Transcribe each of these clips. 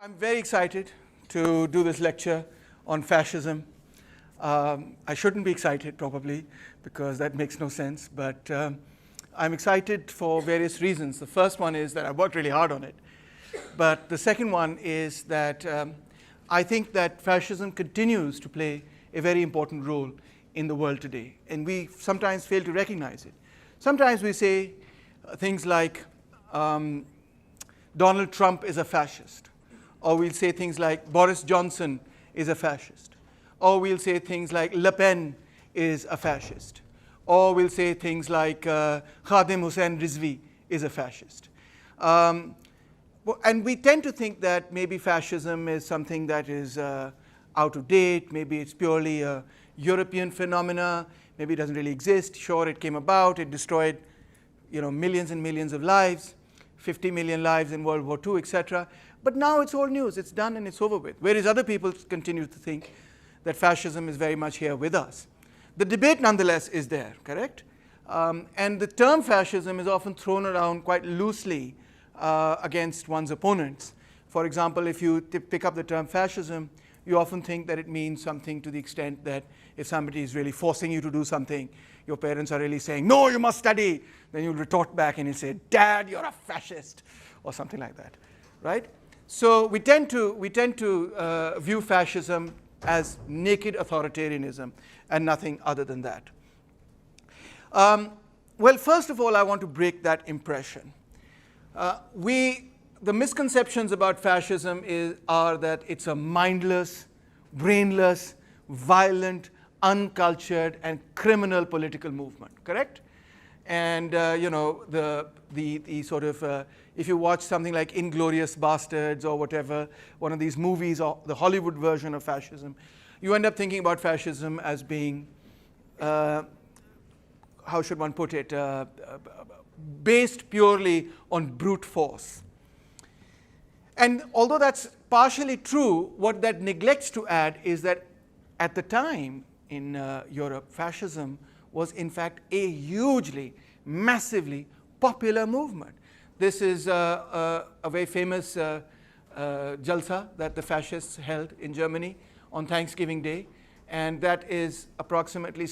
I'm very excited to do this lecture on fascism. I shouldn't be excited probably because that makes no sense, but I'm excited for various reasons. The first one is that I worked really hard on it, but the second one is that I think that fascism continues to play a very important role in the world today, and we sometimes fail to recognize it. Sometimes we say things like Donald Trump is a fascist, or we'll say things like Boris Johnson is a fascist, or we'll say things like Le Pen is a fascist, or we'll say things like Khadim Hussein Rizvi is a fascist. And we tend to think that maybe fascism is something that is out of date, maybe it's purely a European phenomena, maybe it doesn't really exist. Sure, it came about, it destroyed millions and millions of lives, 50 million lives in World War II, etc. But now it's old news, it's done and it's over with. Whereas other people continue to think that fascism is very much here with us. The debate nonetheless is there, correct? And the term fascism is often thrown around quite loosely against one's opponents. For example, if you pick up the term fascism, you often think that it means something to the extent that if somebody is really forcing you to do something, your parents are really saying, no, you must study. Then you'll retort back and you say, Dad, you're a fascist, or something like that, right? So we tend to view fascism as naked authoritarianism and nothing other than that. Well, first of all, I want to break that impression. The misconceptions about fascism are that it's a mindless, brainless, violent, uncultured, and criminal political movement, correct? And the sort of, if you watch something like Inglourious Bastards or whatever, one of these movies or the Hollywood version of fascism, you end up thinking about fascism as being, how should one put it, based purely on brute force. And although that's partially true, what that neglects to add is that at the time in Europe, fascism was in fact a hugely, massively popular movement. This is a very famous jalsa that the fascists held in Germany on Thanksgiving Day, and that is approximately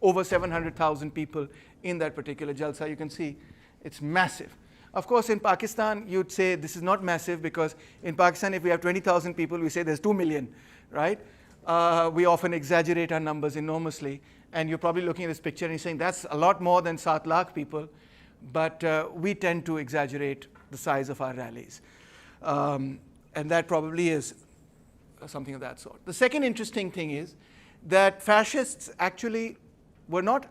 over 700,000 people in that particular jalsa. You can see it's massive. Of course, in Pakistan, you'd say this is not massive because in Pakistan, if we have 20,000 people, we say there's 2 million, right? We often exaggerate our numbers enormously. And you're probably looking at this picture and you're saying that's a lot more than 7 lakh people. But we tend to exaggerate the size of our rallies. And that probably is something of that sort. The second interesting thing is that fascists actually were not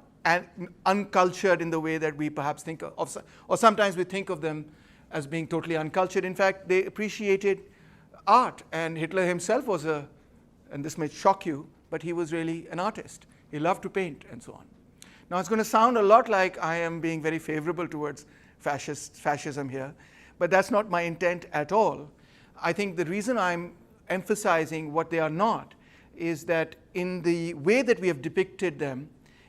uncultured in the way that we perhaps think of, or sometimes we think of them as being totally uncultured. In fact, they appreciated art, and Hitler himself was and this may shock you, but he was really an artist. He loved to paint and so on. Now it's going to sound a lot like I am being very favorable towards fascism here, but that's not my intent at all. I think the reason I'm emphasizing what they are not is that in the way that we have depicted them,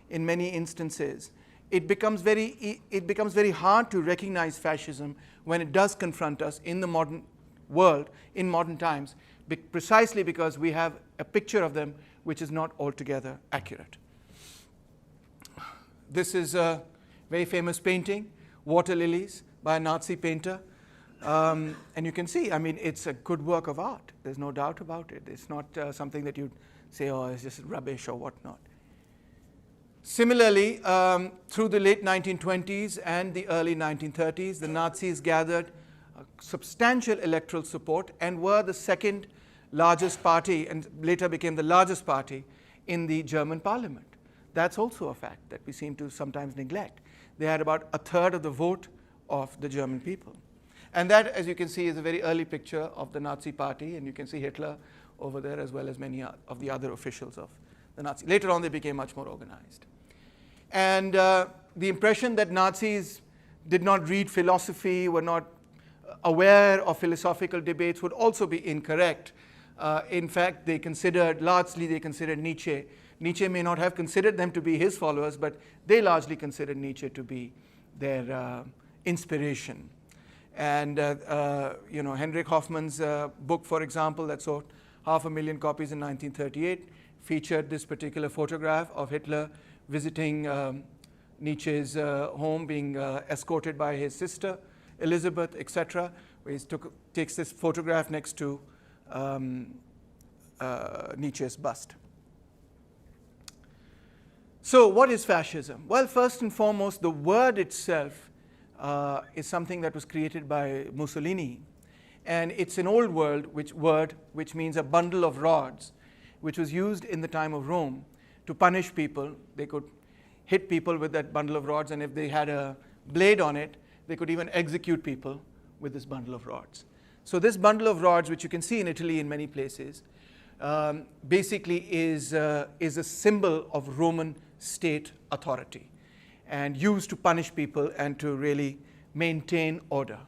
in many instances, it becomes very hard to recognize fascism when it does confront us in the modern world, in modern times, precisely because we have a picture of them which is not altogether accurate. This is a very famous painting, Water Lilies, by a Nazi painter. And you can see, I mean, it's a good work of art. There's no doubt about it. It's not something that you'd say, oh, it's just rubbish or whatnot. Similarly, through the late 1920s and the early 1930s, the Nazis gathered substantial electoral support and were the second largest party and later became the largest party in the German parliament. That's also a fact that we seem to sometimes neglect. They had about 1/3 of the vote of the German people. And that, as you can see, is a very early picture of the Nazi party, and you can see Hitler over there as well as many of the other officials of the Nazis. Later on, they became much more organized. And the impression that Nazis did not read philosophy, were not aware of philosophical debates would also be incorrect. In fact, largely they considered Nietzsche. Nietzsche may not have considered them to be his followers, but they largely considered Nietzsche to be their inspiration. And Henrik Hoffmann's book, for example, that sold 500,000 copies in 1938, featured this particular photograph of Hitler visiting Nietzsche's home, being escorted by his sister, Elizabeth, etc. Where he takes this photograph next to Nietzsche's bust. So what is fascism? Well, first and foremost, the word itself is something that was created by Mussolini. And it's an old word which means a bundle of rods, which was used in the time of Rome to punish people. They could hit people with that bundle of rods, and if they had a blade on it, they could even execute people with this bundle of rods. So this bundle of rods, which you can see in Italy in many places, basically is a symbol of Roman state authority and used to punish people and to really maintain order.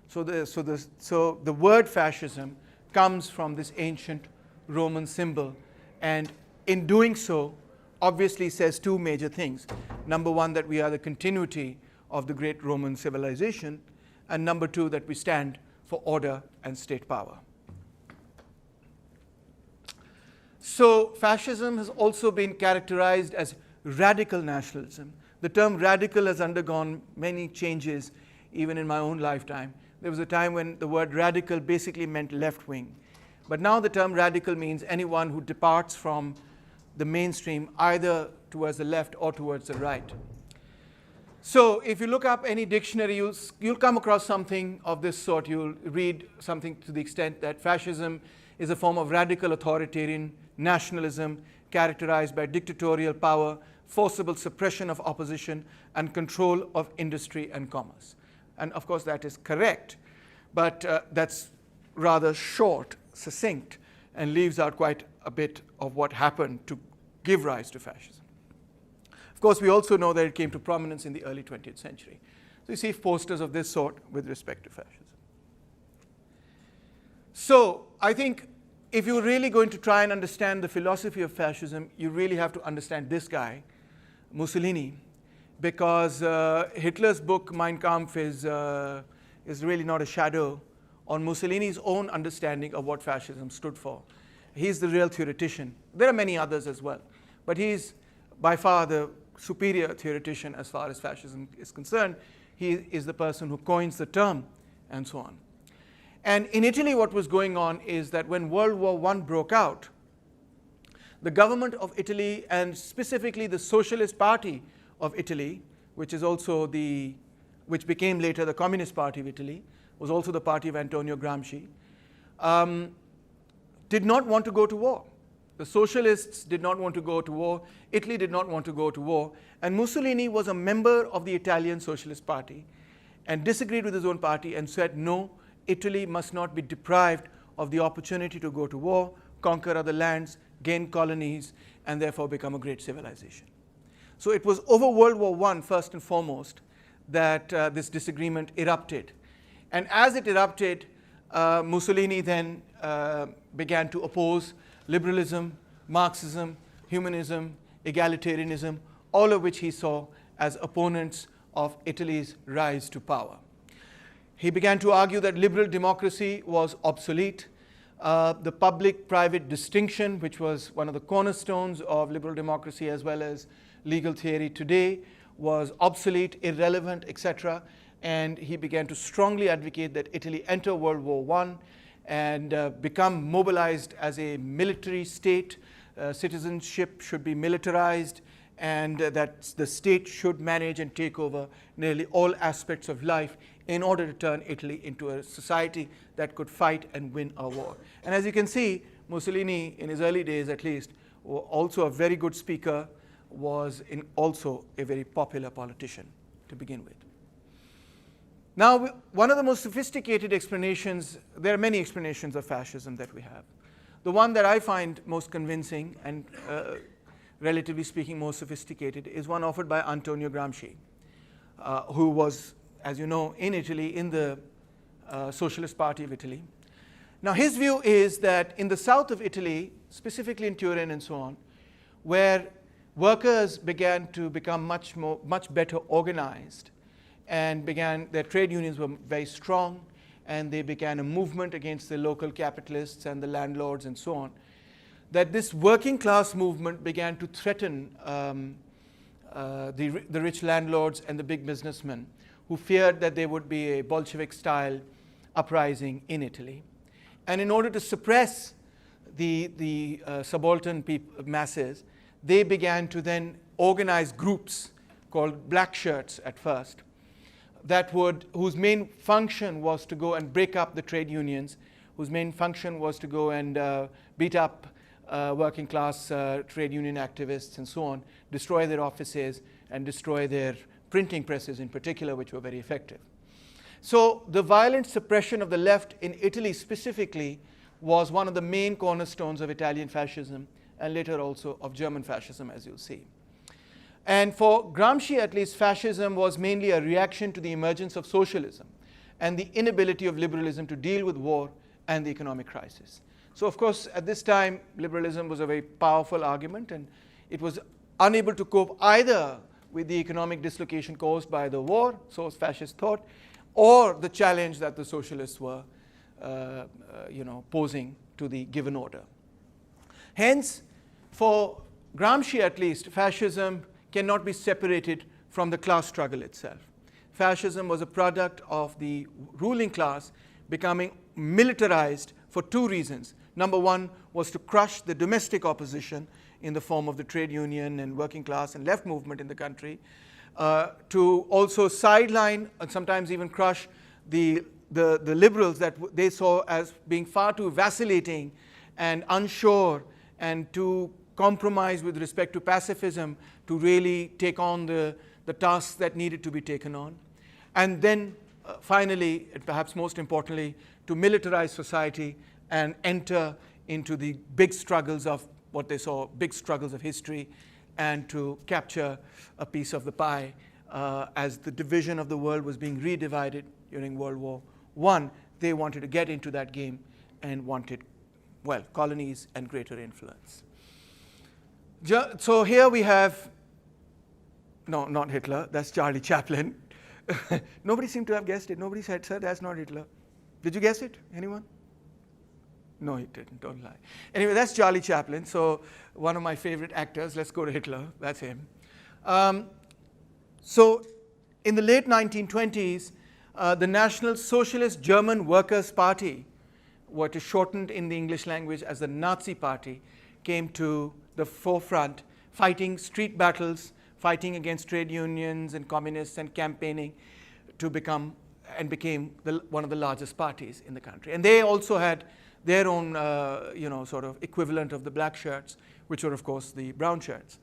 So the word fascism comes from this ancient Roman symbol, and in doing so, obviously says two major things. Number one, that we are the continuity of the great Roman civilization, and number two, that we stand for order and state power. So fascism has also been characterized as radical nationalism. The term radical has undergone many changes, even in my own lifetime. There was a time when the word radical basically meant left wing. But now the term radical means anyone who departs from the mainstream, either towards the left or towards the right. So if you look up any dictionary, you'll come across something of this sort. You'll read something to the extent that fascism is a form of radical authoritarian nationalism characterized by dictatorial power, forcible suppression of opposition, and control of industry and commerce. And of course that is correct, but that's rather short, succinct, and leaves out quite a bit of what happened to give rise to fascism. Of course, we also know that it came to prominence in the early 20th century. So you see posters of this sort with respect to fascism. So I think if you're really going to try and understand the philosophy of fascism, you really have to understand this guy, Mussolini, because Hitler's book, Mein Kampf, is really not a shadow on Mussolini's own understanding of what fascism stood for. He's the real theoretician. There are many others as well, but he's by far the superior theoretician as far as fascism is concerned. He is the person who coins the term and so on. And in Italy, what was going on is that when World War I broke out, the government of Italy, and specifically the Socialist Party of Italy, which became later the Communist Party of Italy, was also the party of Antonio Gramsci, did not want to go to war. The socialists did not want to go to war. Italy did not want to go to war. And Mussolini was a member of the Italian Socialist Party and disagreed with his own party and said, no, Italy must not be deprived of the opportunity to go to war, conquer other lands, gain colonies, and therefore become a great civilization. So it was over World War I, first and foremost, that this disagreement erupted. And as it erupted, Mussolini then began to oppose liberalism, Marxism, humanism, egalitarianism, all of which he saw as opponents of Italy's rise to power. He began to argue that liberal democracy was obsolete. The public-private distinction, which was one of the cornerstones of liberal democracy as well as legal theory today, was obsolete, irrelevant, etc. And he began to strongly advocate that Italy enter World War I and become mobilized as a military state. Citizenship should be militarized, and that the state should manage and take over nearly all aspects of life in order to turn Italy into a society that could fight and win a war. And as you can see, Mussolini, in his early days at least, also a very good speaker, was also a very popular politician to begin with. Now, one of the most sophisticated explanations, there are many explanations of fascism that we have. The one that I find most convincing and relatively speaking most sophisticated is one offered by Antonio Gramsci, who was, as you know, in Italy, in the Socialist Party of Italy. Now, his view is that in the south of Italy, specifically in Turin and so on, where workers began to become much better organized, and their trade unions were very strong, and they began a movement against the local capitalists and the landlords and so on, that this working class movement began to threaten the rich landlords and the big businessmen, who feared that there would be a Bolshevik-style uprising in Italy. And in order to suppress the subaltern masses, they began to then organize groups called black shirts at first, whose main function was to go and break up the trade unions, whose main function was to go and beat up working class trade union activists and so on, destroy their offices and destroy their printing presses in particular, which were very effective. So the violent suppression of the left in Italy specifically was one of the main cornerstones of Italian fascism, and later also of German fascism, as you'll see. And for Gramsci, at least, fascism was mainly a reaction to the emergence of socialism and the inability of liberalism to deal with war and the economic crisis. So, of course, at this time, liberalism was a very powerful argument, and it was unable to cope either with the economic dislocation caused by the war, so fascist thought, or the challenge that the socialists were posing to the given order. Hence, for Gramsci at least, fascism cannot be separated from the class struggle itself. Fascism was a product of the ruling class becoming militarized for two reasons. Number one was to crush the domestic opposition in the form of the trade union and working class and left movement in the country, to also sideline and sometimes even crush the liberals that they saw as being far too vacillating and unsure and to compromise with respect to pacifism to really take on the tasks that needed to be taken on. And then finally, and perhaps most importantly, to militarize society and enter into the big struggles of what they saw, big struggles of history, and to capture a piece of the pie as the division of the world was being redivided during World War I. They wanted to get into that game and wanted, well, colonies and greater influence. So here we have, no, not Hitler, that's Charlie Chaplin. Nobody seemed to have guessed it. Nobody said, sir, that's not Hitler. Did you guess it? Anyone? No, he didn't, don't lie. Anyway, that's Charlie Chaplin, so one of my favorite actors. Let's go to Hitler, that's him. So in the late 1920s, the National Socialist German Workers' Party, what is shortened in the English language as the Nazi Party, came to the forefront, fighting street battles, fighting against trade unions and communists and campaigning to become and became one of the largest parties in the country. And they also had their own sort of equivalent of the black shirts, which were, of course, the brown shirts.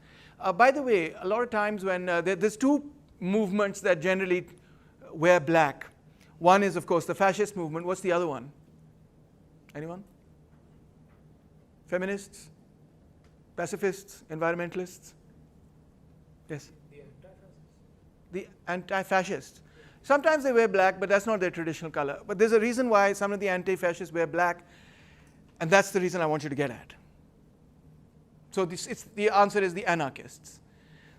By the way, a lot of times when there's two movements that generally wear black. One is, of course, the fascist movement. What's the other one? Anyone? Feminists? Pacifists? Environmentalists? Yes? The anti-fascists. Sometimes they wear black, but that's not their traditional color. But there's a reason why some of the anti-fascists wear black, and that's the reason I want you to get at. So the answer is the anarchists.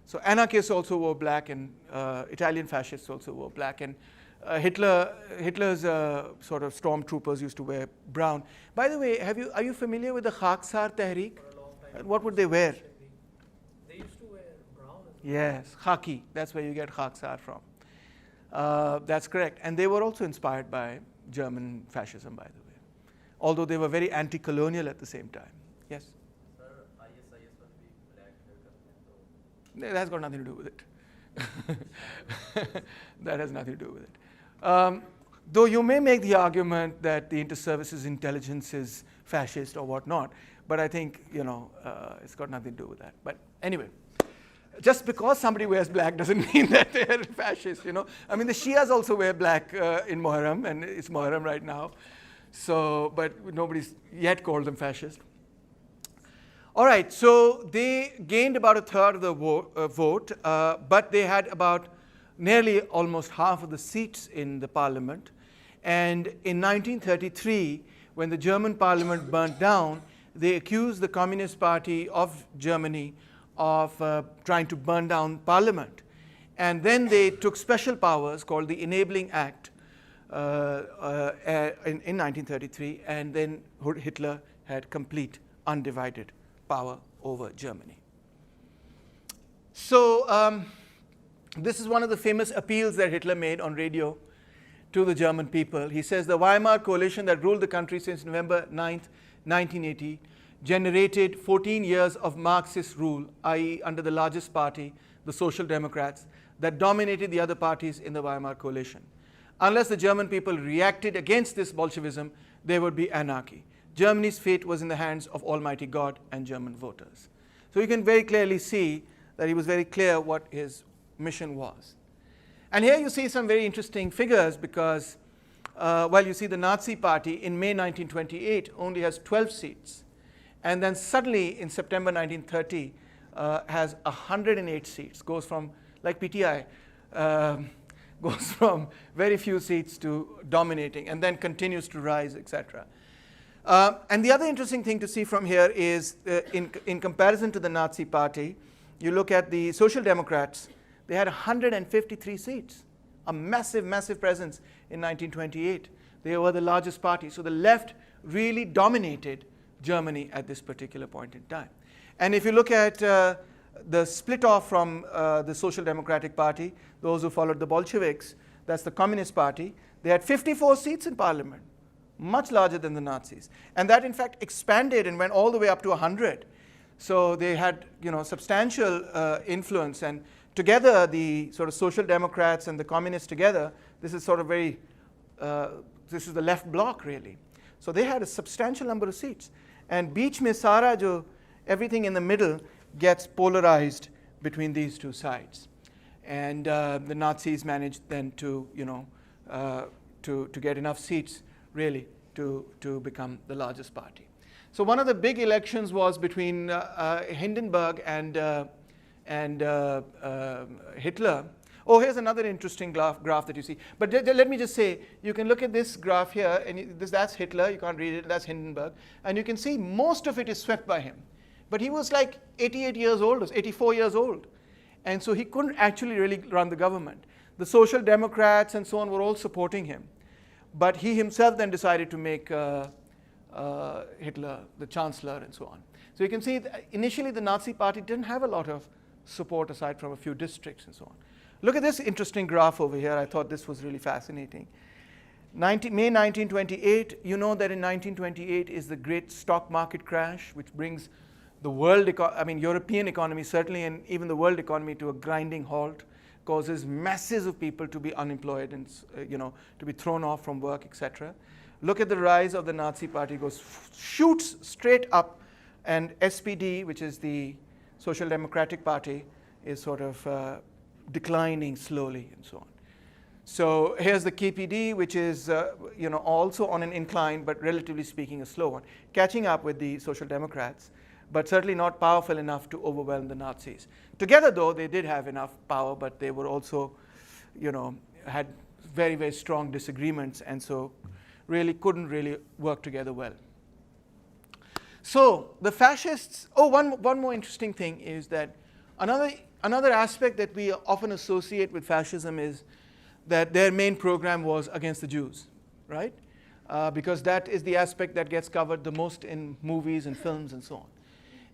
So anarchists also wore black, and Italian fascists also wore black, and Hitler's sort of stormtroopers used to wear brown. By the way, are you familiar with the Khaksar Tehreek? What would they wear? They used to wear brown. Yes, khaki. That's where you get Khaksar from. That's correct. And they were also inspired by German fascism, by the way, although they were very anti-colonial at the same time. Yes? Sir, ISIS will be black haircut. That's got nothing to do with it. That has nothing to do with it. Though you may make the argument that the inter-services intelligence is fascist or whatnot, but I think, it's got nothing to do with that. But anyway, just because somebody wears black doesn't mean that they're fascist, I mean, the Shias also wear black in Muharram, and it's Muharram right now. So, but nobody's yet called them fascist. All right, so they gained about a third of the vote, but they had about nearly almost half of the seats in the parliament. And in 1933, when the German parliament burnt down, they accused the Communist Party of Germany of trying to burn down parliament. And then they took special powers called the Enabling Act in 1933, and then Hitler had complete undivided power over Germany. So this is one of the famous appeals that Hitler made on radio to the German people. He says the Weimar coalition that ruled the country since November 9th, 1980 generated 14 years of Marxist rule, i.e. under the largest party, the Social Democrats, that dominated the other parties in the Weimar coalition. Unless the German people reacted against this Bolshevism, there would be anarchy. Germany's fate was in the hands of Almighty God and German voters. So you can very clearly see that he was very clear what his mission was. And here you see some very interesting figures because while you see the Nazi Party in May 1928 only has 12 seats, and then suddenly in September 1930 has 108 seats, goes from, like PTI, goes from very few seats to dominating, and then continues to rise, etc. And the other interesting thing to see from here is in comparison to the Nazi Party, you look at the Social Democrats, they had 153 seats, a massive, massive presence in 1928. They were the largest party. So the left really dominated Germany at this particular point in time. And if you look at the split off from the Social Democratic Party, those who followed the Bolsheviks, that's the Communist Party, they had 54 seats in parliament, much larger than the Nazis. And that in fact expanded and went all the way up to 100. So they had, substantial influence, and together the sort of Social Democrats and the Communists together, this is sort of this is the left bloc really. So they had a substantial number of seats. And beech mein sara jo, everything in the middle gets polarized between these two sides. And the Nazis managed then to, to get enough seats really to become the largest party. So one of the big elections was between Hindenburg and Hitler. Oh, here's another interesting graph that you see. But let me just say, you can look at this graph here, and that's Hitler. You can't read it. That's Hindenburg. And you can see most of it is swept by him. But he was like 88 years old, or 84 years old. And so he couldn't actually really run the government. The Social Democrats and so on were all supporting him. But he himself then decided to make Hitler the chancellor and so on. So you can see that initially the Nazi Party didn't have a lot of support aside from a few districts and so on. Look at this interesting graph over here. I thought this was really fascinating. May 1928, you know that in 1928 is the great stock market crash, which brings the world, European economy certainly, and even the world economy to a grinding halt, causes masses of people to be unemployed and to be thrown off from work, etc. Look at the rise of the Nazi Party, shoots straight up, and SPD, which is the Social Democratic Party, is sort of declining slowly and so on. So here's the KPD, which is also on an incline, but relatively speaking a slow one, catching up with the Social Democrats, but certainly not powerful enough to overwhelm the Nazis. Together, though, they did have enough power, but they were also, had very, very strong disagreements, and so really couldn't really work together well. So the fascists, one more interesting thing is that another aspect that we often associate with fascism is that their main program was against the Jews, right? Because that is the aspect that gets covered the most in movies and films and so on.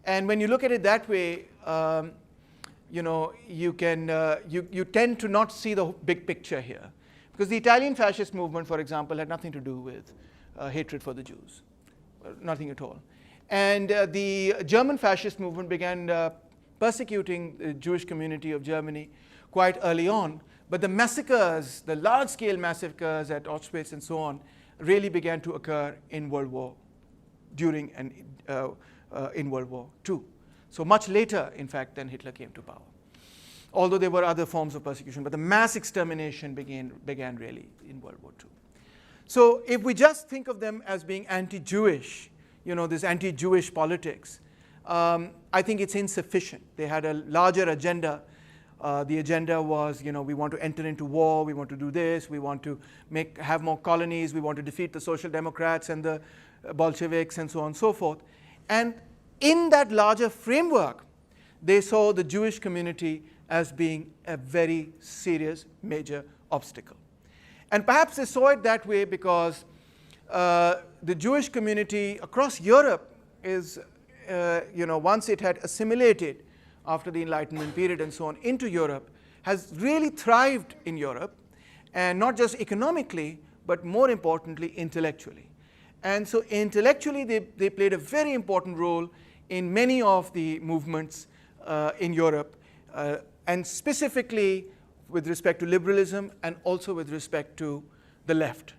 And when you look at it that way, you tend to not see the big picture here. Because the Italian fascist movement, for example, had nothing to do with hatred for the Jews, nothing at all. And the German fascist movement began persecuting the Jewish community of Germany quite early on. But the massacres, the large-scale massacres at Auschwitz and so on, really began to occur in World War, during and in World War II. So much later, in fact, than Hitler came to power. Although there were other forms of persecution, but the mass extermination began really in World War II. So if we just think of them as being anti-Jewish, this anti-Jewish politics, I think it's insufficient. They had a larger agenda. The agenda was, we want to enter into war, we want to do this, we want to have more colonies, we want to defeat the Social Democrats and the Bolsheviks and so on and so forth. And in that larger framework, they saw the Jewish community as being a very serious, major obstacle. And perhaps they saw it that way because the Jewish community across Europe is, once it had assimilated after the Enlightenment period and so on into Europe, has really thrived in Europe, and not just economically, but more importantly, intellectually. And so intellectually, they played a very important role in many of the movements in Europe, and specifically with respect to liberalism and also with respect to the left.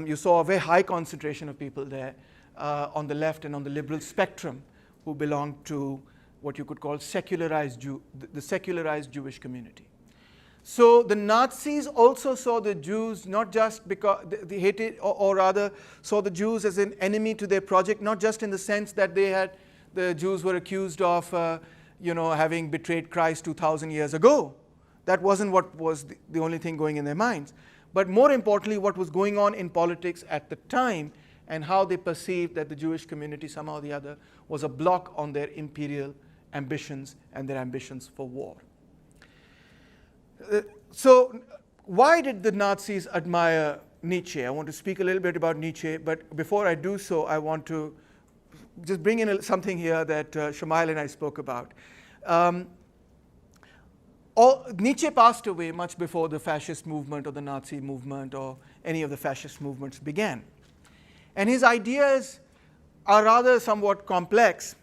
You saw a very high concentration of people there on the left and on the liberal spectrum who belonged to what you could call the secularized Jewish community. So the Nazis also saw the Jews not just because they hated, or rather saw the Jews as an enemy to their project, not just in the sense that the Jews were accused of having betrayed Christ 2,000 years ago. That wasn't what was the only thing going in their minds. But more importantly, what was going on in politics at the time and how they perceived that the Jewish community somehow or the other was a block on their imperial ambitions and their ambitions for war. So why did the Nazis admire Nietzsche? I want to speak a little bit about Nietzsche, but before I do so, I want to just bring in something here that Shamail and I spoke about. Nietzsche passed away much before the fascist movement or the Nazi movement or any of the fascist movements began. And his ideas are rather somewhat complex,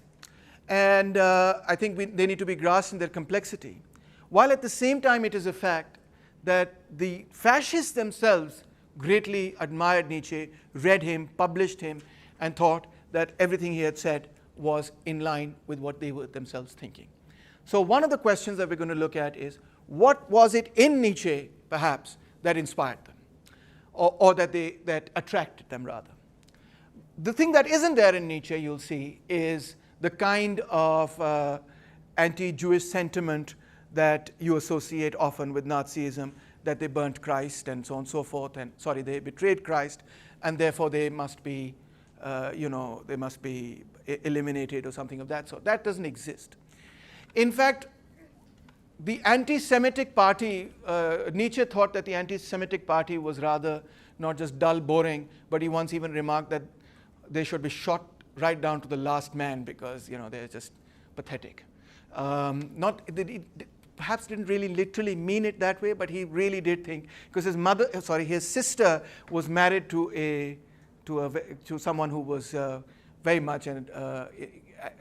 and I think they need to be grasped in their complexity. While at the same time it is a fact that the fascists themselves greatly admired Nietzsche, read him, published him, and thought that everything he had said was in line with what they were themselves thinking. So one of the questions that we're going to look at is, what was it in Nietzsche, perhaps, that inspired them, or that attracted them, rather? The thing that isn't there in Nietzsche, you'll see, is the kind of anti-Jewish sentiment that you associate often with Nazism, that they burnt Christ and so on and so forth, and they betrayed Christ, and therefore they must be, they must be eliminated or something of that sort. That doesn't exist. In fact, the anti-Semitic party, Nietzsche thought that the anti-Semitic party was rather not just dull, boring, but he once even remarked that they should be shot right down to the last man because they're just pathetic. Perhaps didn't really literally mean it that way, but he really did think, because his sister was married to someone who was very much an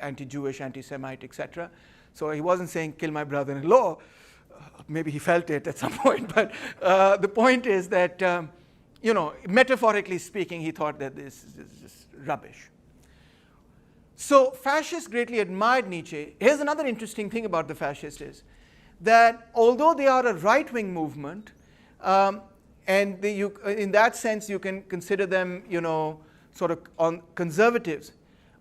anti-Jewish, anti-Semite, etc. So he wasn't saying kill my brother-in-law. Maybe he felt it at some point, but the point is that metaphorically speaking, he thought that this is just rubbish. So fascists greatly admired Nietzsche. Here's another interesting thing about the fascists is that although they are a right-wing movement, and in that sense you can consider them, sort of on conservatives,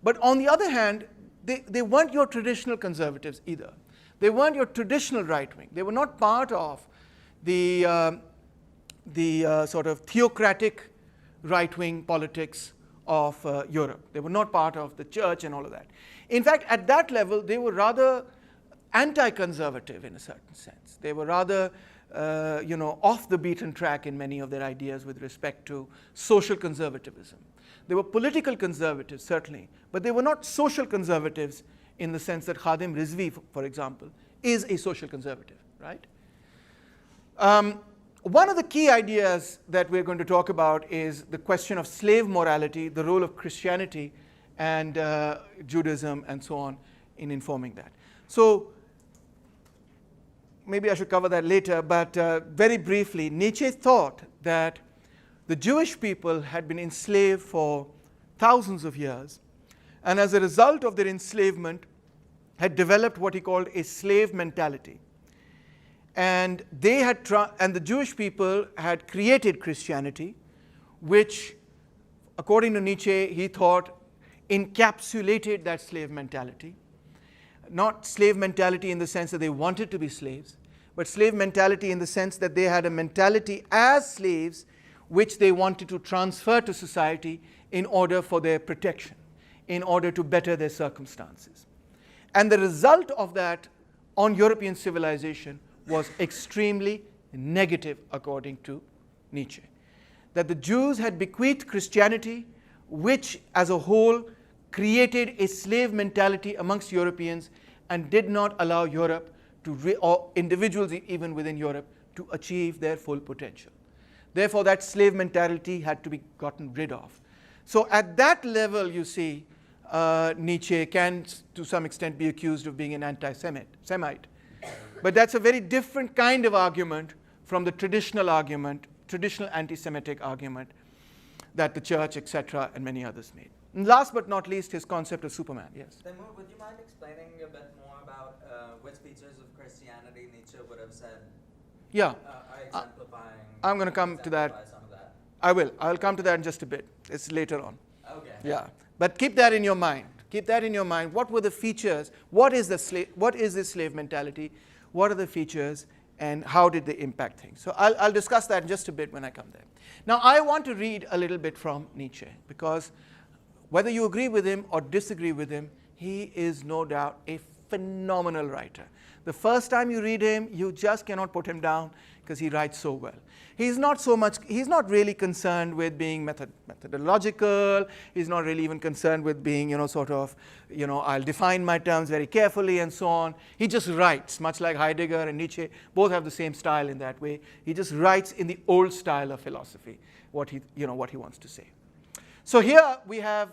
but on the other hand, they weren't your traditional conservatives either. They weren't your traditional right-wing. They were not part of the sort of theocratic right-wing politics of Europe. They were not part of the church and all of that. In fact, at that level, they were rather anti-conservative in a certain sense. They were rather, off the beaten track in many of their ideas with respect to social conservatism. They were political conservatives, certainly, but they were not social conservatives in the sense that Khadim Rizvi, for example, is a social conservative, right? One of the key ideas that we're going to talk about is the question of slave morality, the role of Christianity and Judaism and so on in informing that. So maybe I should cover that later, but very briefly, Nietzsche thought that the Jewish people had been enslaved for thousands of years, and as a result of their enslavement had developed what he called a slave mentality. And the Jewish people had created Christianity, which, according to Nietzsche, he thought encapsulated that slave mentality. Not slave mentality in the sense that they wanted to be slaves, but slave mentality in the sense that they had a mentality as slaves which they wanted to transfer to society in order for their protection, in order to better their circumstances. And the result of that on European civilization was extremely negative, according to Nietzsche. That the Jews had bequeathed Christianity, which as a whole created a slave mentality amongst Europeans and did not allow Europe to, or individuals even within Europe, to achieve their full potential. Therefore, that slave mentality had to be gotten rid of. So at that level, you see, Nietzsche can, to some extent, be accused of being an anti-Semite. But that's a very different kind of argument from the traditional argument, traditional anti-Semitic argument that the church, etc., and many others made. And last but not least, his concept of Superman. Yes? Taimur, would you mind explaining a bit more about which features of Christianity Nietzsche would have said Yeah. are exemplifying? I'm going to come to that. Some of that? I will. I'll come to that in just a bit. It's later on. Okay. Yeah. But keep that in your mind. Keep that in your mind. What were the features? What is this slave mentality? What are the features? And how did they impact things? So I'll discuss that in just a bit when I come there. Now, I want to read a little bit from Nietzsche, because whether you agree with him or disagree with him, he is no doubt a phenomenal writer. The first time you read him, you just cannot put him down because he writes so well. He's not really concerned with being methodological. He's not really even concerned with being, I'll define my terms very carefully and so on. He just writes, much like Heidegger and Nietzsche, both have the same style in that way. He just writes in the old style of philosophy, what he wants to say. So here we have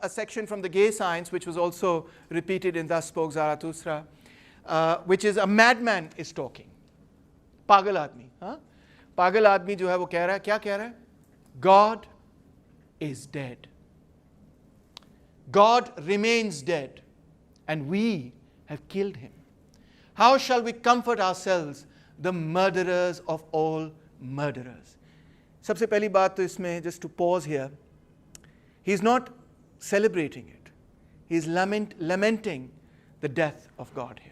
a section from the Gay Science, which was also repeated in Thus Spoke Zarathustra, which is a madman is talking. Pagal aadmi. Huh? Pagal aadmi jo hai wo keh raha hai, kya keh raha hai? God is dead. God remains dead, and we have killed him. How shall we comfort ourselves, the murderers of all murderers? Sabse pehli baat to isme, just to pause here, he's not celebrating it. He's lamenting the death of God here.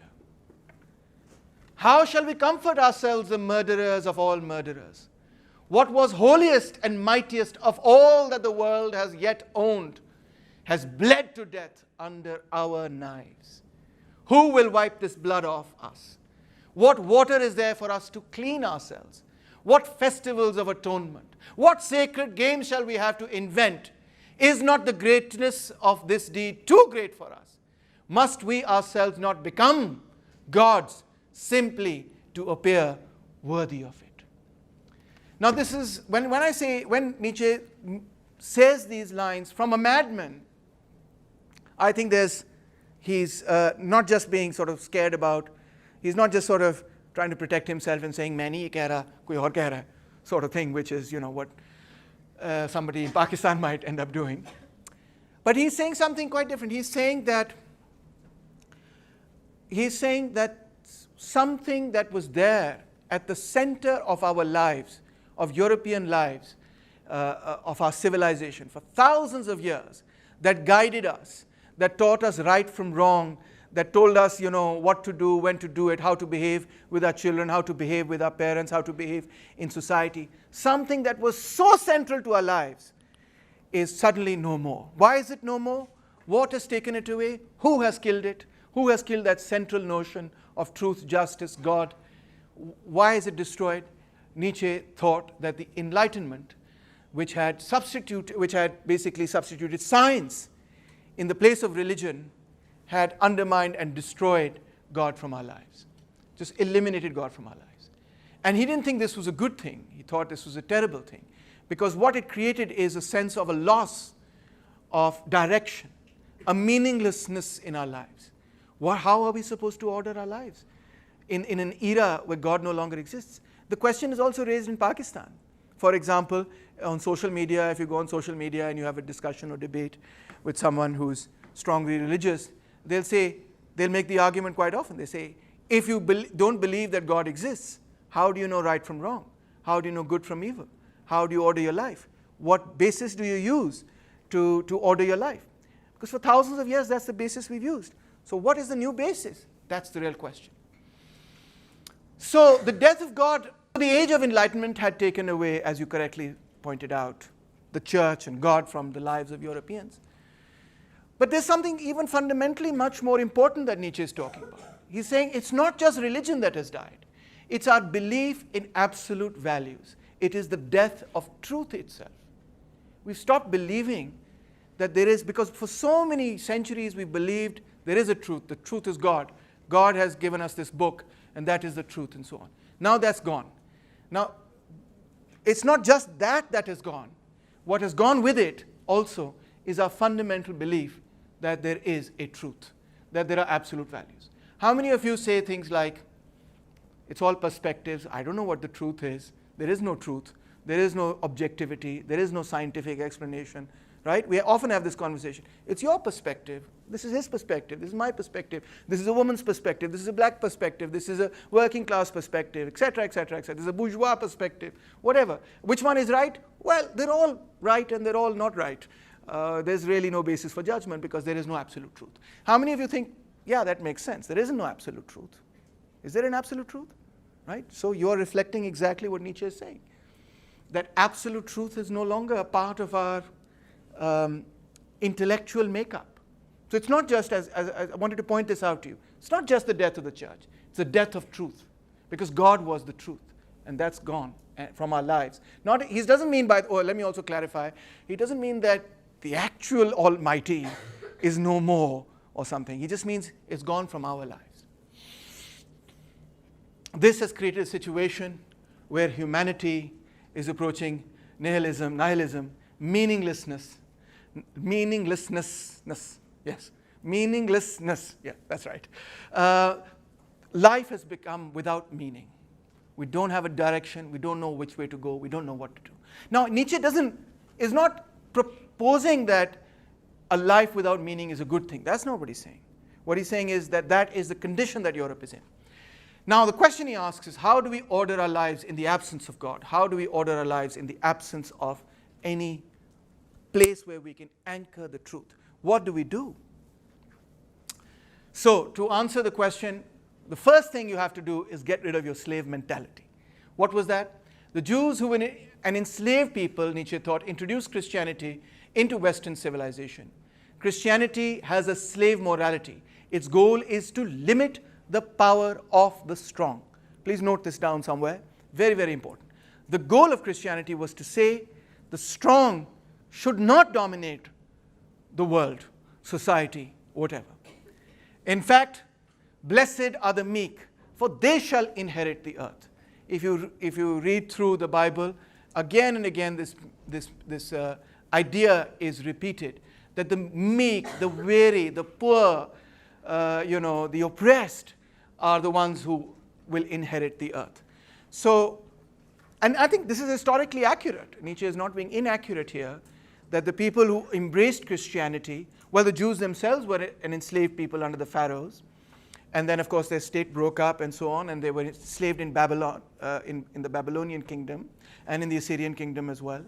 How shall we comfort ourselves, the murderers of all murderers? What was holiest and mightiest of all that the world has yet owned has bled to death under our knives. Who will wipe this blood off us? What water is there for us to clean ourselves? What festivals of atonement? What sacred games shall we have to invent? Is not the greatness of this deed too great for us? Must we ourselves not become gods simply to appear worthy of it? Now this is, when Nietzsche says these lines from a madman, I think he's not just being sort of scared about, he's not just sort of trying to protect himself and saying, "Maini keh raha, koi aur keh raha," sort of thing, which is, what somebody in Pakistan might end up doing. But he's saying something quite different. He's saying that something that was there at the center of our lives, of European lives, of our civilization for thousands of years, that guided us, that taught us right from wrong, that told us, what to do, when to do it, how to behave with our children, how to behave with our parents, how to behave in society. Something that was so central to our lives is suddenly no more. Why is it no more? What has taken it away? Who has killed it? Who has killed that central notion of truth, justice, God? Why is it destroyed? Nietzsche thought that the Enlightenment, which had basically substituted science in the place of religion, had undermined and destroyed God from our lives, just eliminated God from our lives. And he didn't think this was a good thing. He thought this was a terrible thing, because what it created is a sense of a loss of direction, a meaninglessness in our lives. How are we supposed to order our lives in an era where God no longer exists? The question is also raised in Pakistan. For example, on social media, if you go on social media and you have a discussion or debate with someone who's strongly religious, they'll make the argument quite often. They say, if you don't believe that God exists, how do you know right from wrong? How do you know good from evil? How do you order your life? What basis do you use to order your life? Because for thousands of years, that's the basis we've used. So what is the new basis? That's the real question. So the death of God, the age of enlightenment had taken away, as you correctly pointed out, the church and God from the lives of Europeans. But there's something even fundamentally much more important that Nietzsche is talking about. He's saying it's not just religion that has died. It's our belief in absolute values. It is the death of truth itself. We've stopped believing that there is, because for so many centuries we believed there is a truth. The truth is God. God has given us this book, and that is the truth, and so on. Now that's gone. Now, it's not just that has gone. What has gone with it also is our fundamental belief that there is a truth, that there are absolute values. How many of you say things like, it's all perspectives, I don't know what the truth is, there is no truth, there is no objectivity, there is no scientific explanation, right? We often have this conversation. It's your perspective, this is his perspective, this is my perspective, this is a woman's perspective, this is a black perspective, this is a working class perspective, etc., etc., etc. This is a bourgeois perspective, whatever. Which one is right? Well, they're all right and they're all not right. There's really no basis for judgment because there is no absolute truth. How many of you think, yeah, that makes sense, there isn't no absolute truth? Is there an absolute truth? Right? So you're reflecting exactly what Nietzsche is saying. That absolute truth is no longer a part of our intellectual makeup. So it's not just, as I wanted to point this out to you, it's not just the death of the church, it's the death of truth. Because God was the truth, and that's gone from our lives. He doesn't mean by, let me also clarify, he doesn't mean that the actual Almighty is no more or something. He just means it's gone from our lives. This has created a situation where humanity is approaching nihilism, meaninglessness, yes, meaninglessness, yeah, that's right. Life has become without meaning. We don't have a direction, we don't know which way to go, we don't know what to do. Now, Nietzsche is not proposing that a life without meaning is a good thing. That's not what he's saying. What he's saying is that that is the condition that Europe is in. Now, the question he asks is, how do we order our lives in the absence of God? How do we order our lives in the absence of any place where we can anchor the truth? What do we do? So, to answer the question, the first thing you have to do is get rid of your slave mentality. What was that? The Jews, who were an enslaved people, Nietzsche thought, introduced Christianity into Western civilization. Christianity has a slave morality. Its goal is to limit the power of the strong. Please note this down somewhere. Very, very important. The goal of Christianity was to say the strong should not dominate the world, society, whatever. In fact, blessed are the meek, for they shall inherit the earth. If you read through the Bible, again and again this idea is repeated, that the meek, the weary, the poor, the oppressed are the ones who will inherit the earth. So, and I think this is historically accurate. Nietzsche is not being inaccurate here, that the people who embraced Christianity, well, the Jews themselves were an enslaved people under the pharaohs, and then of course their state broke up and so on, and they were enslaved in Babylon, in the Babylonian kingdom, and in the Assyrian kingdom as well.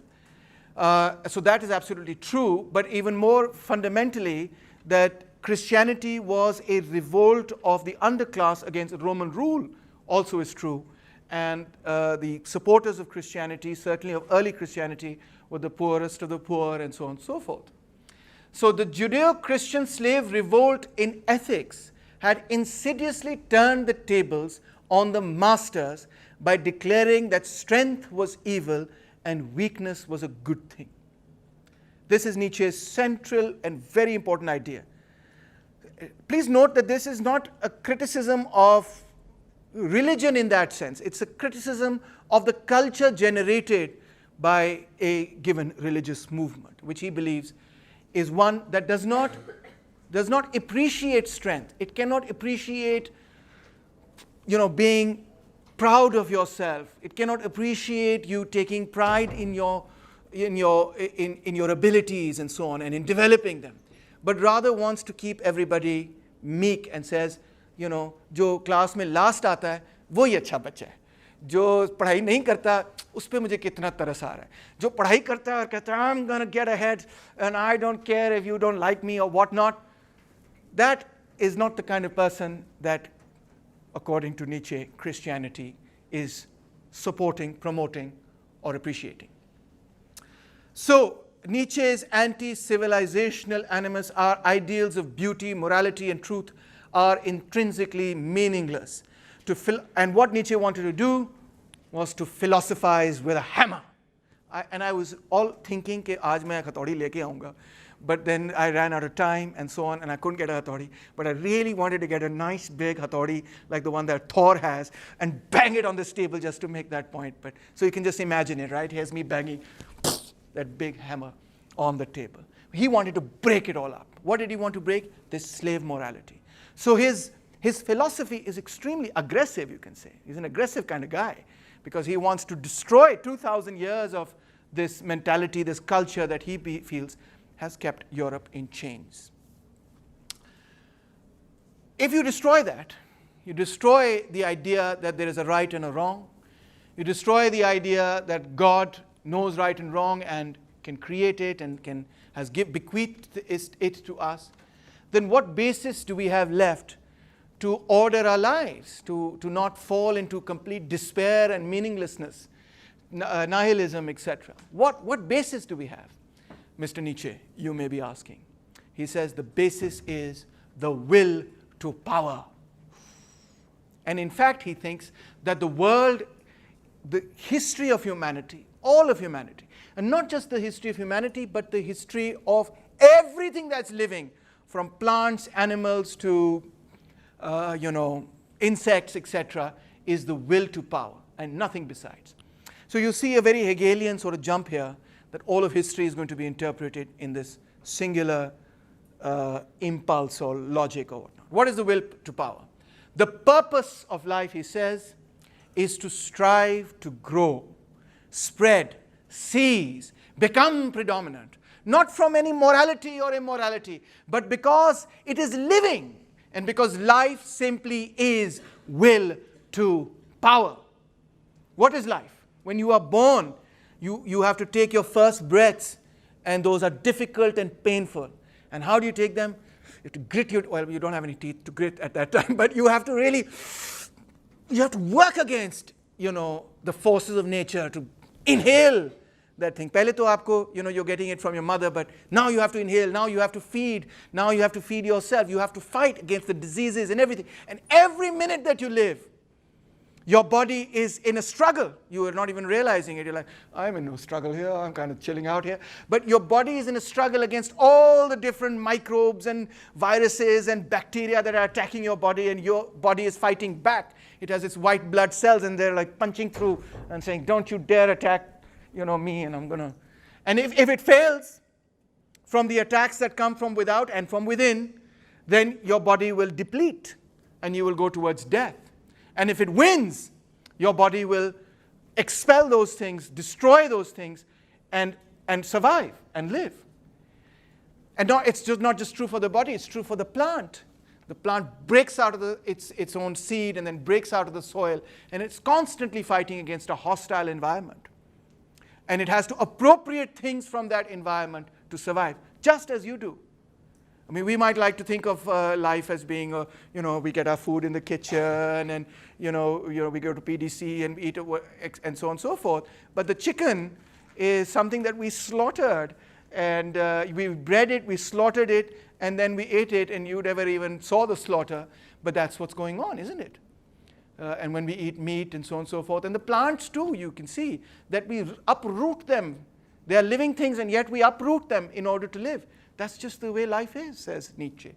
So that is absolutely true, but even more fundamentally, that Christianity was a revolt of the underclass against Roman rule also is true. And the supporters of Christianity, certainly of early Christianity, were the poorest of the poor, and so on and so forth. So the Judeo-Christian slave revolt in ethics had insidiously turned the tables on the masters by declaring that strength was evil and weakness was a good thing. This is Nietzsche's central and very important idea. Please note that this is not a criticism of religion in that sense. It's a criticism of the culture generated by a given religious movement, which he believes is one that does not appreciate strength. It cannot appreciate, being proud of yourself. It cannot appreciate you taking pride in your abilities and so on, and in developing them, but rather wants to keep everybody meek and says, जो class में last आता है वो ही अच्छा बच्चा है, जो पढ़ाई नहीं करता उस पर मुझे कितना तरस आ रहा है, जो पढ़ाई करता है और कहता है I'm gonna get ahead and I don't care if you don't like me or what not, that is not the kind of person that, according to Nietzsche, Christianity is supporting, promoting, or appreciating. So Nietzsche's anti-civilizational animus, our ideals of beauty, morality, and truth are intrinsically meaningless. And what Nietzsche wanted to do was to philosophize with a hammer. And I was all thinking कि आज मैं हथौड़ी लेके आऊँगा. But then I ran out of time and so on, and I couldn't get a hataudi. But I really wanted to get a nice big hataudi like the one that Thor has and bang it on this table just to make that point. But so you can just imagine it, right? Here's me banging that big hammer on the table. He wanted to break it all up. What did he want to break? This slave morality. So his philosophy is extremely aggressive, you can say. He's an aggressive kind of guy because he wants to destroy 2,000 years of this mentality, this culture that he feels has kept Europe in chains. If you destroy that, you destroy the idea that there is a right and a wrong. You destroy the idea that God knows right and wrong and can create it and has bequeathed it to us. Then what basis do we have left to order our lives, to not fall into complete despair and meaninglessness, nihilism, etc.? What basis do we have? Mr. Nietzsche, you may be asking. He says the basis is the will to power. And in fact, he thinks that the world, the history of humanity, all of humanity, and not just the history of humanity, but the history of everything that's living, from plants, animals to, insects, etc., is the will to power and nothing besides. So you see a very Hegelian sort of jump here, that all of history is going to be interpreted in this singular impulse or logic or whatnot. What is the will to power? The purpose of life, he says, is to strive to grow, spread, seize, become predominant, not from any morality or immorality, but because it is living and because life simply is will to power. What is life? When you are born, you have to take your first breaths, and those are difficult and painful. And how do you take them? You have to grit you don't have any teeth to grit at that time, but you have to work against, the forces of nature to inhale that thing. Pehle to aapko, you're getting it from your mother, but now you have to inhale, now you have to feed, now you have to feed yourself, you have to fight against the diseases and everything. And every minute that you live, your body is in a struggle. You are not even realizing it. You're like, I'm in no struggle here. I'm kind of chilling out here. But your body is in a struggle against all the different microbes and viruses and bacteria that are attacking your body, and your body is fighting back. It has its white blood cells, and they're like punching through and saying, don't you dare attack, me, and I'm going to. And if it fails from the attacks that come from without and from within, then your body will deplete, and you will go towards death. And if it wins, your body will expel those things, destroy those things, and survive and live. And it's just not just true for the body, it's true for the plant. The plant breaks out of its own seed and then breaks out of the soil, and it's constantly fighting against a hostile environment. And it has to appropriate things from that environment to survive, just as you do. I mean, we might like to think of life as being, we get our food in the kitchen, and we go to PDC and eat it, and so on and so forth. But the chicken is something that we slaughtered, and we bred it, we slaughtered it, and then we ate it, and you never even saw the slaughter. But that's what's going on, isn't it? And when we eat meat and so on and so forth, and the plants too, you can see that we uproot them. They are living things, and yet we uproot them in order to live. That's just the way life is, says Nietzsche.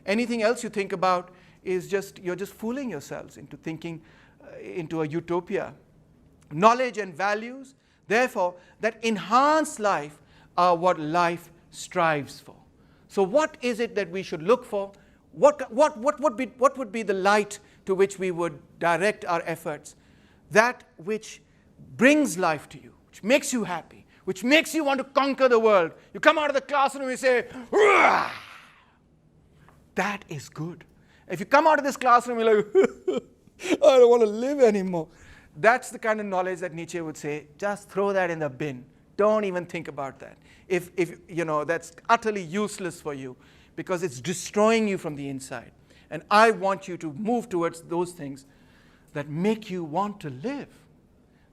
Anything else you think about is you're just fooling yourselves into thinking into a utopia. Knowledge and values, therefore, that enhance life are what life strives for. So what is it that we should look for? What would be the light to which we would direct our efforts? That which brings life to you, which makes you happy, which makes you want to conquer the world. You come out of the classroom and you say, "Rah!" That is good. If you come out of this classroom, you're like, I don't want to live anymore. That's the kind of knowledge that Nietzsche would say, just throw that in the bin. Don't even think about that. If that's utterly useless for you, because it's destroying you from the inside. And I want you to move towards those things that make you want to live,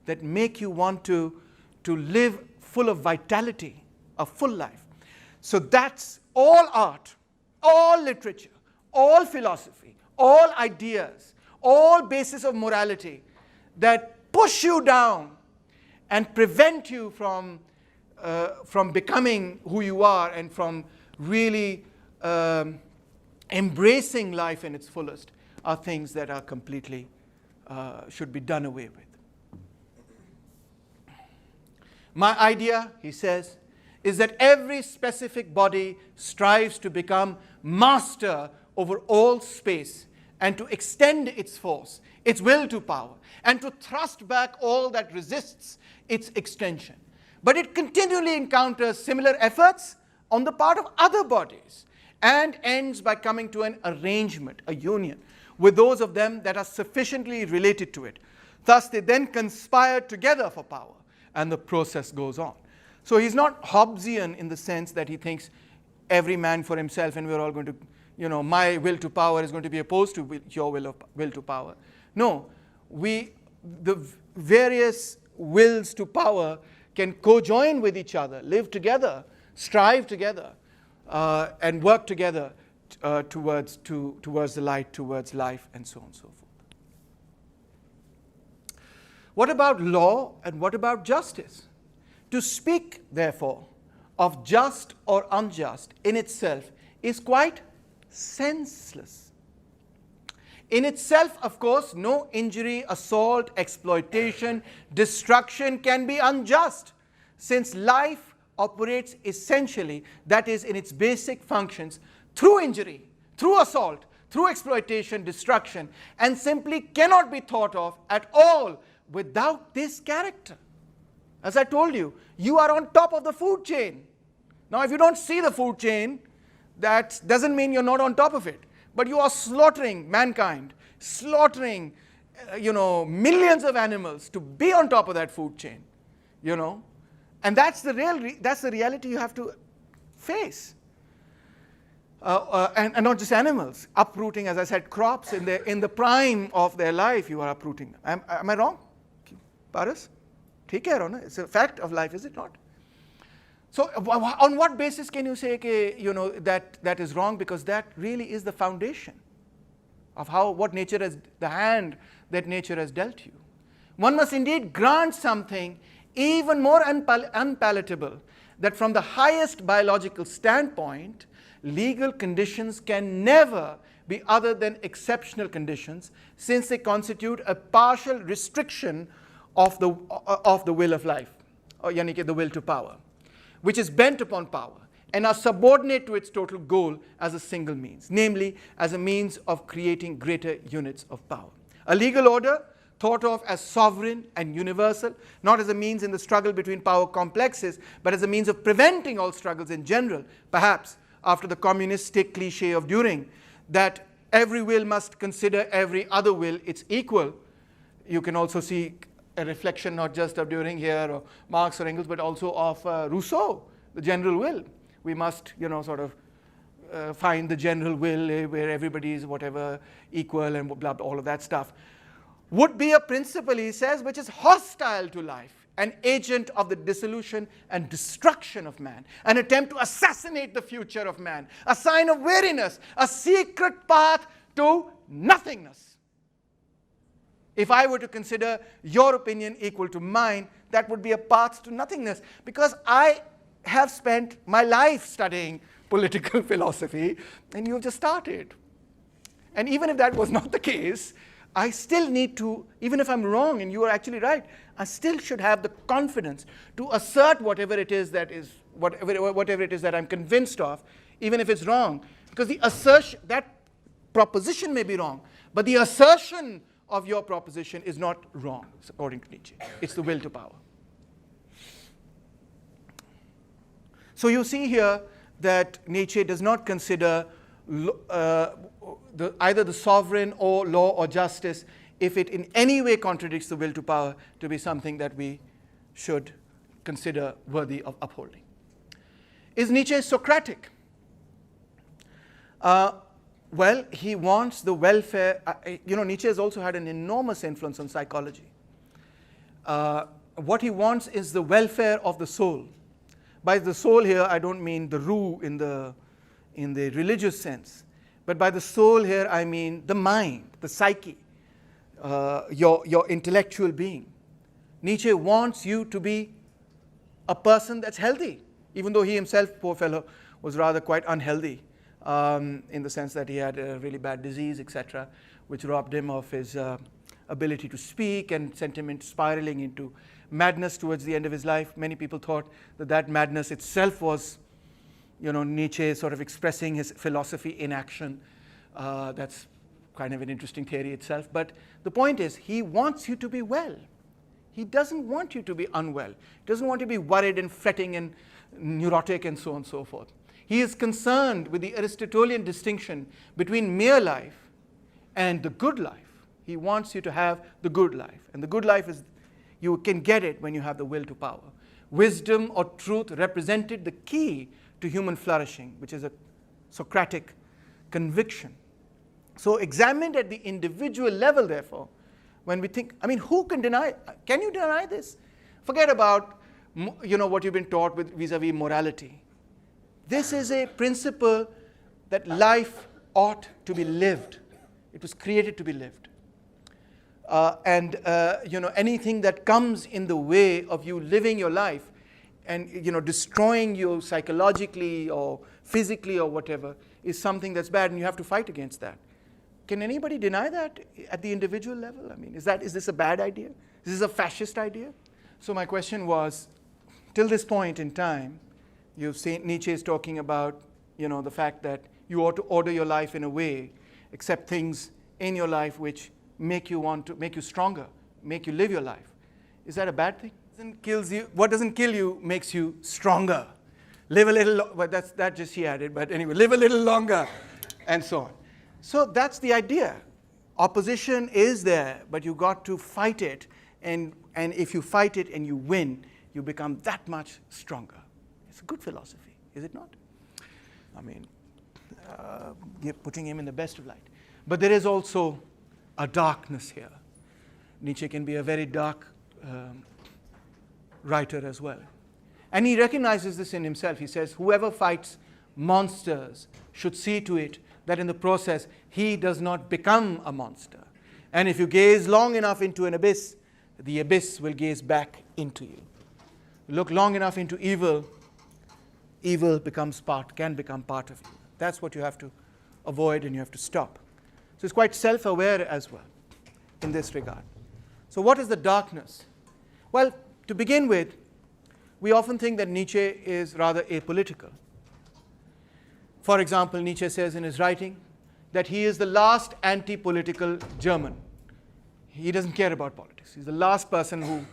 that make you want to live full of vitality, a full life. So that's all art, all literature, all philosophy, all ideas, all basis of morality that push you down and prevent you from becoming who you are and from really embracing life in its fullest are things that are completely should be done away with. My idea, he says, is that every specific body strives to become master over all space and to extend its force, its will to power, and to thrust back all that resists its extension. But it continually encounters similar efforts on the part of other bodies and ends by coming to an arrangement, a union, with those of them that are sufficiently related to it. Thus, they then conspire together for power, and the process goes on. So he's not Hobbesian in the sense that he thinks every man for himself and we're all going to, my will to power is going to be opposed to your will to power. No, the various wills to power can co-join with each other, live together, strive together, and work together towards the light, towards life, and so on and so forth. What about law and what about justice? To speak, therefore, of just or unjust in itself is quite senseless. In itself, of course, no injury, assault, exploitation, destruction can be unjust, since life operates essentially, that is, in its basic functions, through injury, through assault, through exploitation, destruction, and simply cannot be thought of at all without this character. As I told you, you are on top of the food chain. Now, if you don't see the food chain, that doesn't mean you're not on top of it. But you are slaughtering mankind, slaughtering, millions of animals to be on top of that food chain, And that's the reality you have to face. And not just animals, uprooting, as I said, crops in the prime of their life, you are uprooting them. Am I wrong? Paras? Take care, it's a fact of life, is it not? So on what basis can you say that is wrong? Because that really is the foundation of what nature has, the hand that nature has dealt you. One must indeed grant something even more unpalatable, that from the highest biological standpoint, legal conditions can never be other than exceptional conditions, since they constitute a partial restriction of the will of life, or yani the will to power, which is bent upon power and are subordinate to its total goal as a single means, namely as a means of creating greater units of power. A legal order thought of as sovereign and universal, not as a means in the struggle between power complexes, but as a means of preventing all struggles in general, perhaps after the communistic cliché of Düring, that every will must consider every other will its equal. You can also see a reflection not just of Düring here or Marx or Engels, but also of Rousseau, the general will. We must, find the general will where everybody is whatever equal and blah, blah, all of that stuff. Would be a principle, he says, which is hostile to life, an agent of the dissolution and destruction of man, an attempt to assassinate the future of man, a sign of weariness, a secret path to nothingness. If I were to consider your opinion equal to mine, that would be a path to nothingness, because I have spent my life studying political philosophy, and you've just started. And even if that was not the case, I still need to, even if I'm wrong and you are actually right, I still should have the confidence to assert whatever it is that I'm convinced of, even if it's wrong. Because the assertion, that proposition may be wrong, but the assertion of your proposition is not wrong, according to Nietzsche. It's the will to power. So you see here that Nietzsche does not consider either the sovereign or law or justice, if it in any way contradicts the will to power, to be something that we should consider worthy of upholding. Is Nietzsche Socratic? Well, he wants the welfare. Nietzsche has also had an enormous influence on psychology. What he wants is the welfare of the soul, By the soul here, I don't mean the Ruh in the religious sense, but by the soul here, I mean the mind, the psyche, your intellectual being. Nietzsche wants you to be a person that's healthy, even though he himself, poor fellow, was rather quite unhealthy in the sense that he had a really bad disease, etc., which robbed him of his ability to speak and sent him into spiraling into madness towards the end of his life. Many people thought that madness itself was, Nietzsche sort of expressing his philosophy in action. That's kind of an interesting theory itself. But the point is, he wants you to be well. He doesn't want you to be unwell. He doesn't want you to be worried and fretting and neurotic and so on and so forth. He is concerned with the Aristotelian distinction between mere life and the good life. He wants you to have the good life. And the good life is, you can get it when you have the will to power. Wisdom or truth represented the key to human flourishing, which is a Socratic conviction. So examined at the individual level, therefore, when we think, who can deny, can you deny this? Forget about, what you've been taught with vis-a-vis morality. This is a principle that life ought to be lived. It was created to be lived. Anything that comes in the way of you living your life and, destroying you psychologically or physically or whatever is something that's bad, and you have to fight against that. Can anybody deny that at the individual level? Is this a bad idea? Is this a fascist idea? So my question was, till this point in time, you've seen Nietzsche is talking about, the fact that you ought to order your life in a way, accept things in your life which make you stronger, make you live your life. Is that a bad thing? What doesn't kill you makes you stronger. Live a little, but that just he added, but anyway, live a little longer, and so on. So that's the idea. Opposition is there, but you got to fight it, and if you fight it and you win, you become that much stronger. It's a good philosophy, is it not? You're putting him in the best of light. But there is also a darkness here. Nietzsche can be a very dark writer as well. And he recognizes this in himself. He says, whoever fights monsters should see to it that in the process he does not become a monster. And if you gaze long enough into an abyss, the abyss will gaze back into you. Look long enough into evil, evil can become part of you. That's what you have to avoid and you have to stop. So it's quite self-aware as well in this regard. So what is the darkness? Well, to begin with, we often think that Nietzsche is rather apolitical. For example, Nietzsche says in his writing that he is the last anti-political German. He doesn't care about politics. He's the last person who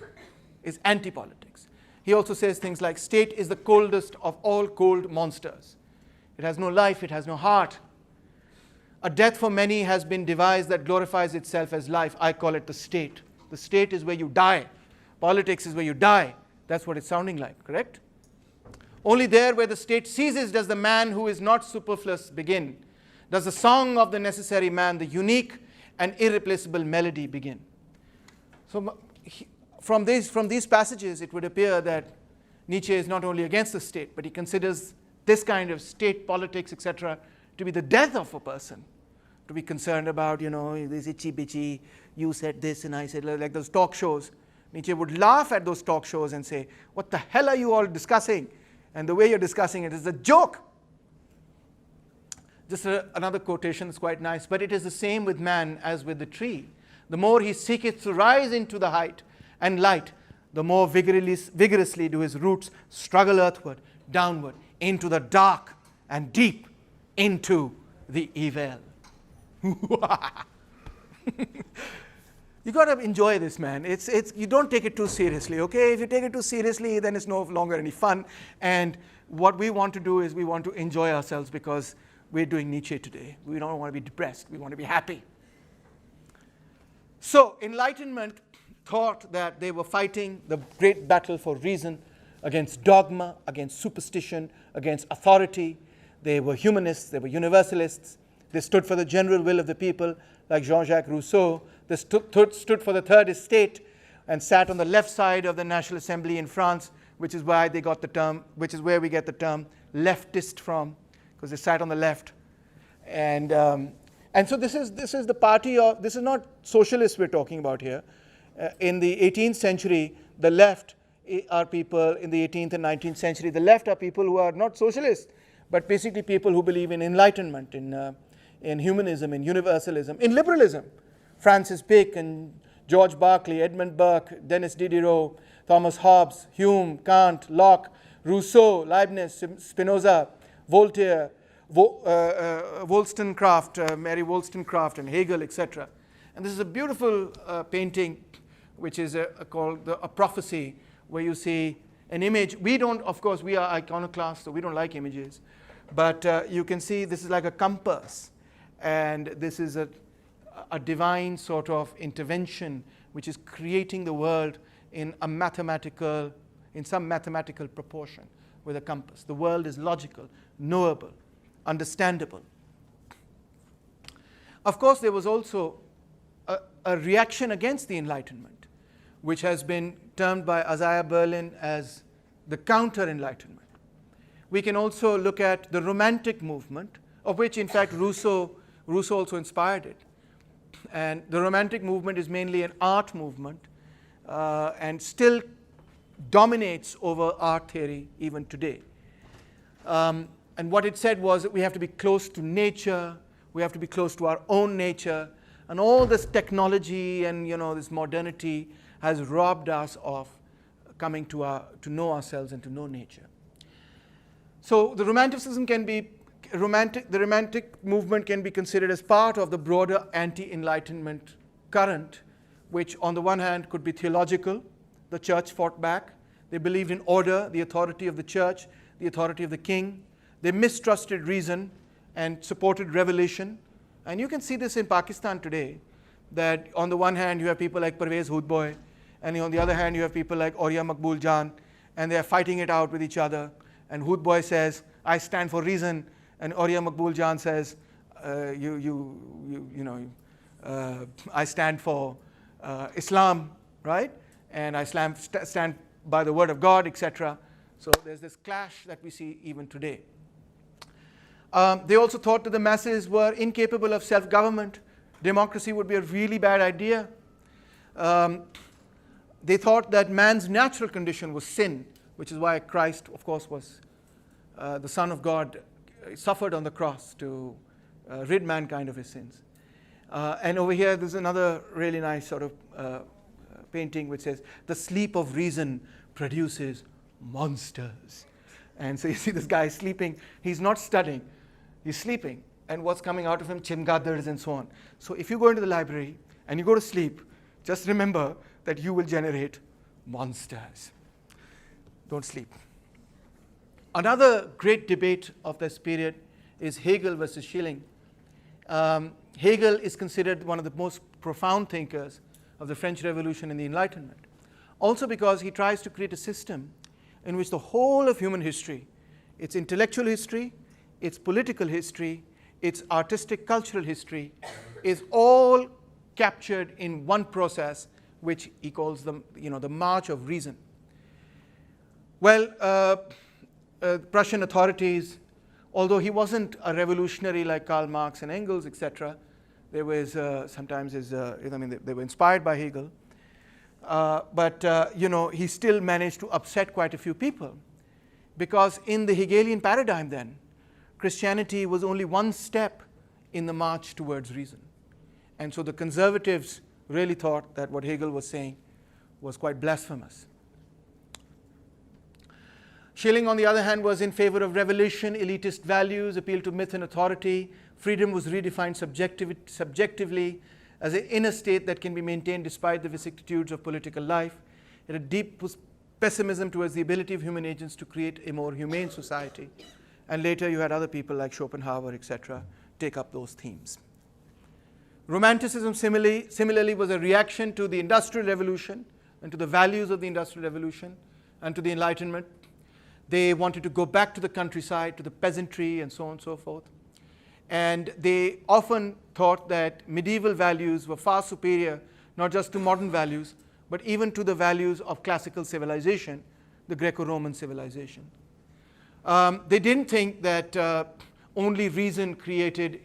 is anti-politics. He also says things like, state is the coldest of all cold monsters. It has no life, it has no heart. A death for many has been devised that glorifies itself as life. I call it the state. The state is where you die. Politics is where you die. That's what it's sounding like, correct? Only there where the state ceases does the man who is not superfluous begin. Does the song of the necessary man, the unique and irreplaceable melody begin. So from these passages, it would appear that Nietzsche is not only against the state, but he considers this kind of state politics, etc., to be the death of a person. To be concerned about, this itchy-bitchy, you said this and I said, like those talk shows. Nietzsche would laugh at those talk shows and say, what the hell are you all discussing? And the way you're discussing it is a joke. Just another quotation is quite nice. But it is the same with man as with the tree. The more he seeketh to rise into the height and light, the more vigorously do his roots struggle earthward, downward, into the dark and deep, into the evil. You got to enjoy this, man. You don't take it too seriously, okay? If you take it too seriously, then it's no longer any fun. And what we want to do is we want to enjoy ourselves because we're doing Nietzsche today. We don't want to be depressed. We want to be happy. So Enlightenment thought that they were fighting the great battle for reason against dogma, against superstition, against authority. They were humanists. They were universalists. They stood for the general will of the people, like Jean-Jacques Rousseau. They stood for the third estate and sat on the left side of the National Assembly in France which is why they got the term, which is where we get the term leftist from, because they sat on the left. And so this is the party of, this is not socialists we're talking about here. In the 18th century, the left are people, in the 18th and 19th century, the left are people who are not socialists, but basically people who believe in enlightenment, in humanism, in universalism, in liberalism. Francis Bacon, George Berkeley, Edmund Burke, Denis Diderot, Thomas Hobbes, Hume, Kant, Locke, Rousseau, Leibniz, Spinoza, Voltaire, Wollstonecraft, Mary Wollstonecraft, and Hegel, etc. And this is a beautiful painting, which is called a prophecy, where you see an image. We don't, of course, we are iconoclasts, so we don't like images. But you can see this is like a compass. And this is a divine sort of intervention, which is creating the world in some mathematical proportion with a compass. The world is logical, knowable, understandable. Of course, there was also a reaction against the Enlightenment, which has been termed by Isaiah Berlin as the counter-Enlightenment. We can also look at the Romantic movement, of which, in fact, Rousseau also inspired it. And the Romantic movement is mainly an art movement and still dominates over art theory even today. And what it said was that we have to be close to nature, we have to be close to our own nature, and all this technology and this modernity has robbed us of coming to know ourselves and to know nature. So the Romanticism can be the Romantic movement can be considered as part of the broader anti-Enlightenment current, which on the one hand could be theological. The church fought back. They believed in order, the authority of the church, the authority of the king. They mistrusted reason and supported revelation. And you can see this in Pakistan today, that on the one hand you have people like Parvez Hoodboy, and on the other hand you have people like Auria Maqbool Jan, and they are fighting it out with each other. And Hoodboy says, I stand for reason, and Auria Maqbool Jan says, I stand for Islam, right? And I stand by the word of God, etc. So there's this clash that we see even today. They also thought that the masses were incapable of self-government. Democracy would be a really bad idea. They thought that man's natural condition was sin, which is why Christ, of course, was the Son of God, suffered on the cross to rid mankind of his sins. And over here, there's another really nice sort of painting which says, the sleep of reason produces monsters. And so you see this guy sleeping. He's not studying. He's sleeping. And what's coming out of him? Chimgadars and so on. So if you go into the library and you go to sleep, just remember that you will generate monsters. Don't sleep. Another great debate of this period is Hegel versus Schelling. Hegel is considered one of the most profound thinkers of the French Revolution and the Enlightenment. Also because he tries to create a system in which the whole of human history, its intellectual history, its political history, its artistic cultural history, is all captured in one process, which he calls the march of reason. Well, Prussian authorities, although he wasn't a revolutionary like Karl Marx and Engels, etc., there was sometimes they were inspired by Hegel, but he still managed to upset quite a few people, because in the Hegelian paradigm then, Christianity was only one step in the march towards reason. And so the conservatives really thought that what Hegel was saying was quite blasphemous. Schelling, on the other hand, was in favor of revelation, elitist values, appeal to myth and authority. Freedom was redefined subjectively as an inner state that can be maintained despite the vicissitudes of political life. It had deep pessimism towards the ability of human agents to create a more humane society. And later you had other people like Schopenhauer, etc., take up those themes. Romanticism similarly was a reaction to the Industrial Revolution and to the values of the Industrial Revolution and to the Enlightenment. They wanted to go back to the countryside, to the peasantry, and so on and so forth. And they often thought that medieval values were far superior, not just to modern values, but even to the values of classical civilization, the Greco-Roman civilization. They didn't think that only reason created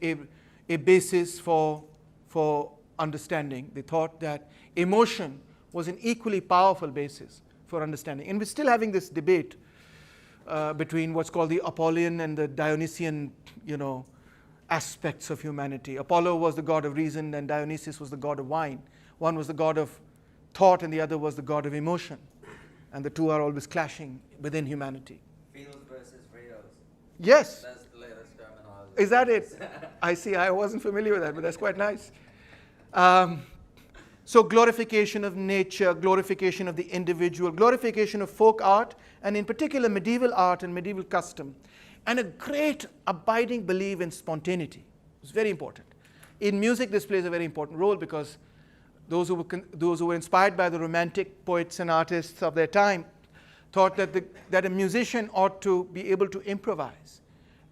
a basis for understanding. They thought that emotion was an equally powerful basis for understanding. And we're still having this debate between what's called the Apollonian and the Dionysian, aspects of humanity. Apollo was the god of reason, and Dionysius was the god of wine. One was the god of thought, and the other was the god of emotion. And the two are always clashing within humanity. Feels versus reals. Yes. That's the latest terminology. Is that it? I see. I wasn't familiar with that, but that's quite nice. So glorification of nature, glorification of the individual, glorification of folk art, and in particular medieval art and medieval custom, and a great abiding belief in spontaneity. It's very important. In music, this plays a very important role because those who were inspired by the romantic poets and artists of their time thought that a musician ought to be able to improvise.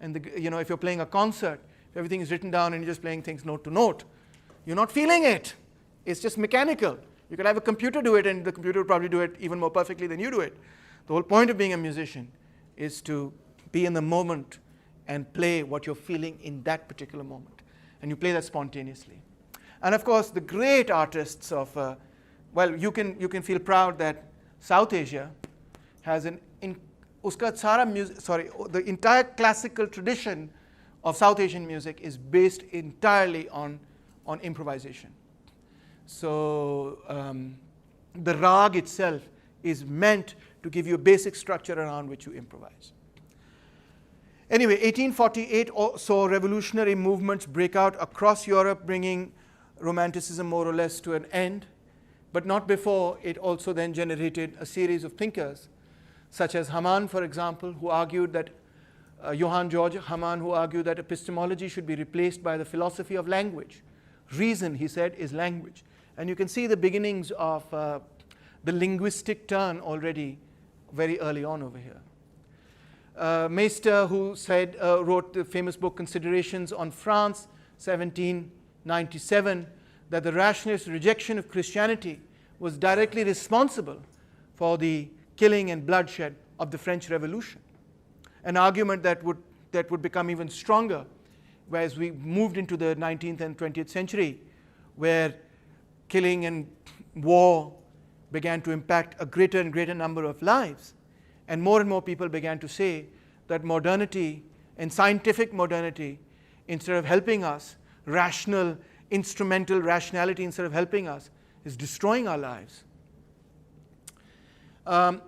And if you're playing a concert, if everything is written down and you're just playing things note to note, you're not feeling it. It's just mechanical. You could have a computer do it, and the computer will probably do it even more perfectly than you do it. The whole point of being a musician is to be in the moment and play what you're feeling in that particular moment. And you play that spontaneously. And of course, the great artists of, you can feel proud that South Asia has the entire classical tradition of South Asian music is based entirely on improvisation. So the rag itself is meant to give you a basic structure around which you improvise. Anyway, 1848 saw revolutionary movements break out across Europe, bringing Romanticism more or less to an end, but not before it also then generated a series of thinkers, such as Hamann, for example, who argued that Johann Georg Hamann, who argued that epistemology should be replaced by the philosophy of language. Reason, he said, is language. And you can see the beginnings of the linguistic turn already very early on over here. Meister, who wrote the famous book Considerations on France, 1797, that the rationalist rejection of Christianity was directly responsible for the killing and bloodshed of the French Revolution. An argument that would become even stronger as we moved into the 19th and 20th century, where killing and war began to impact a greater and greater number of lives. And more people began to say that modernity and scientific modernity, instead of helping us, rational, instrumental rationality, instead of helping us, is destroying our lives.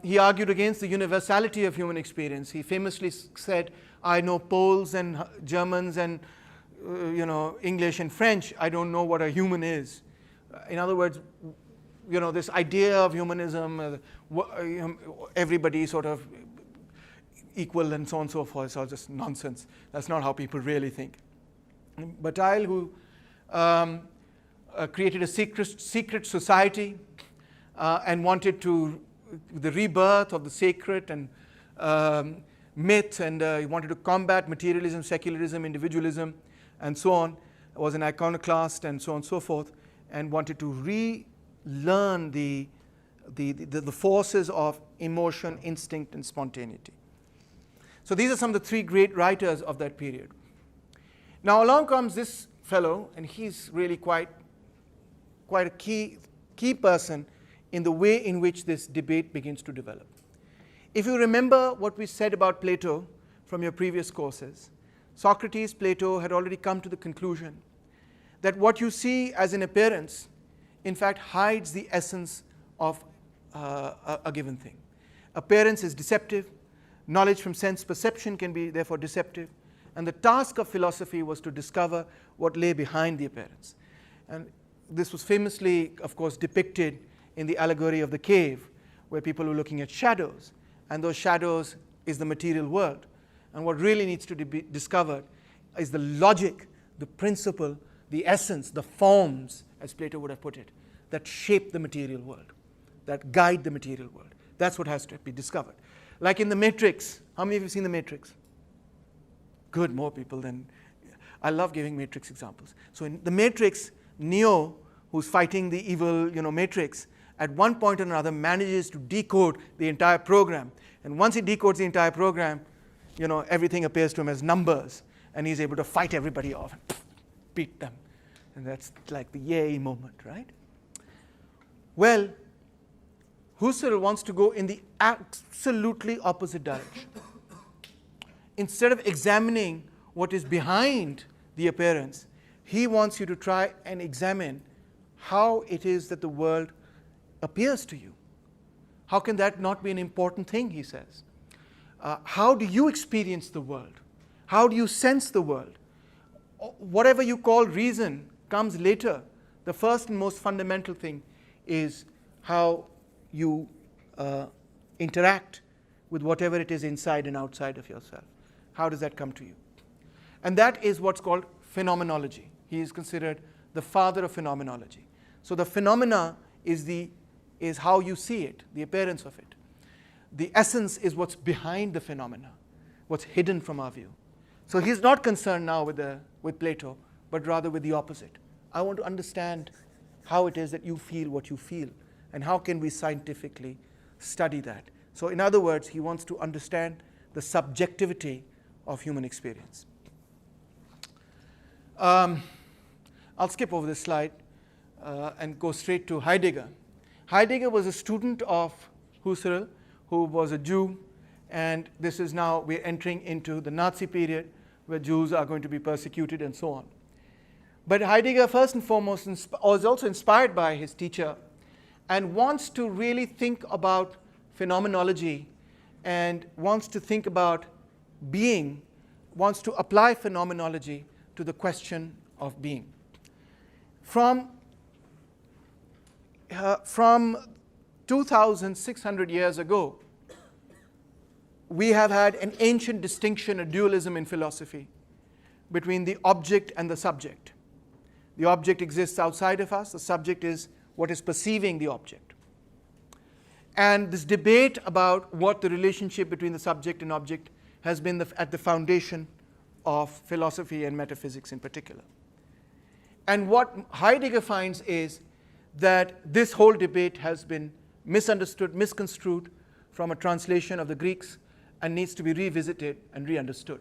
He argued against the universality of human experience. He famously said, I know Poles and Germans and English and French. I don't know what a human is. In other words, this idea of humanism, everybody sort of equal and so on and so forth, is all just nonsense. That's not how people really think. Bataille, who created a secret society and wanted the rebirth of the sacred and myth, and he wanted to combat materialism, secularism, individualism, and so on, was an iconoclast and so on and so forth, and wanted to relearn the forces of emotion, instinct, and spontaneity. So these are some of the three great writers of that period. Now along comes this fellow, and he's really quite a key person in the way in which this debate begins to develop. If you remember what we said about Plato from your previous courses, Socrates, Plato had already come to the conclusion that what you see as an appearance, in fact, hides the essence of a given thing. Appearance is deceptive. Knowledge from sense perception can be therefore deceptive. And the task of philosophy was to discover what lay behind the appearance. And this was famously, of course, depicted in the allegory of the cave, where people were looking at shadows. And those shadows is the material world. And what really needs to be discovered is the logic, the principle, the essence, the forms, as Plato would have put it, that shape the material world, that guide the material world. That's what has to be discovered. Like in The Matrix. How many of you have seen The Matrix? Good, more people than... I love giving Matrix examples. So in The Matrix, Neo, who's fighting the evil Matrix, at one point or another manages to decode the entire program. And once he decodes the entire program, everything appears to him as numbers, and he's able to fight everybody off and beat them. And that's like the yay moment, right? Well, Husserl wants to go in the absolutely opposite direction. Instead of examining what is behind the appearance, he wants you to try and examine how it is that the world appears to you. How can that not be an important thing, he says. How do you experience the world? How do you sense the world? Whatever you call reason comes later. The first and most fundamental thing is how you interact with whatever it is inside and outside of yourself. How does that come to you? And that is what's called phenomenology. He is considered the father of phenomenology. So the phenomena is how you see it, the appearance of it. The essence is what's behind the phenomena, what's hidden from our view. So he's not concerned now with Plato, but rather with the opposite. I want to understand how it is that you feel what you feel, and how can we scientifically study that. So in other words, he wants to understand the subjectivity of human experience. I'll skip over this slide and go straight to Heidegger. Heidegger was a student of Husserl, who was a Jew, and this is now, we're entering into the Nazi period where Jews are going to be persecuted and so on. But Heidegger, first and foremost, was also inspired by his teacher and wants to really think about phenomenology and wants to think about being, wants to apply phenomenology to the question of being. From 2,600 years ago, we have had an ancient distinction, a dualism in philosophy, between the object and the subject. The object exists outside of us, the subject is what is perceiving the object. And this debate about what the relationship between the subject and object has been at the foundation of philosophy and metaphysics in particular. And what Heidegger finds is that this whole debate has been misunderstood, misconstrued from a translation of the Greeks, and needs to be revisited and re-understood.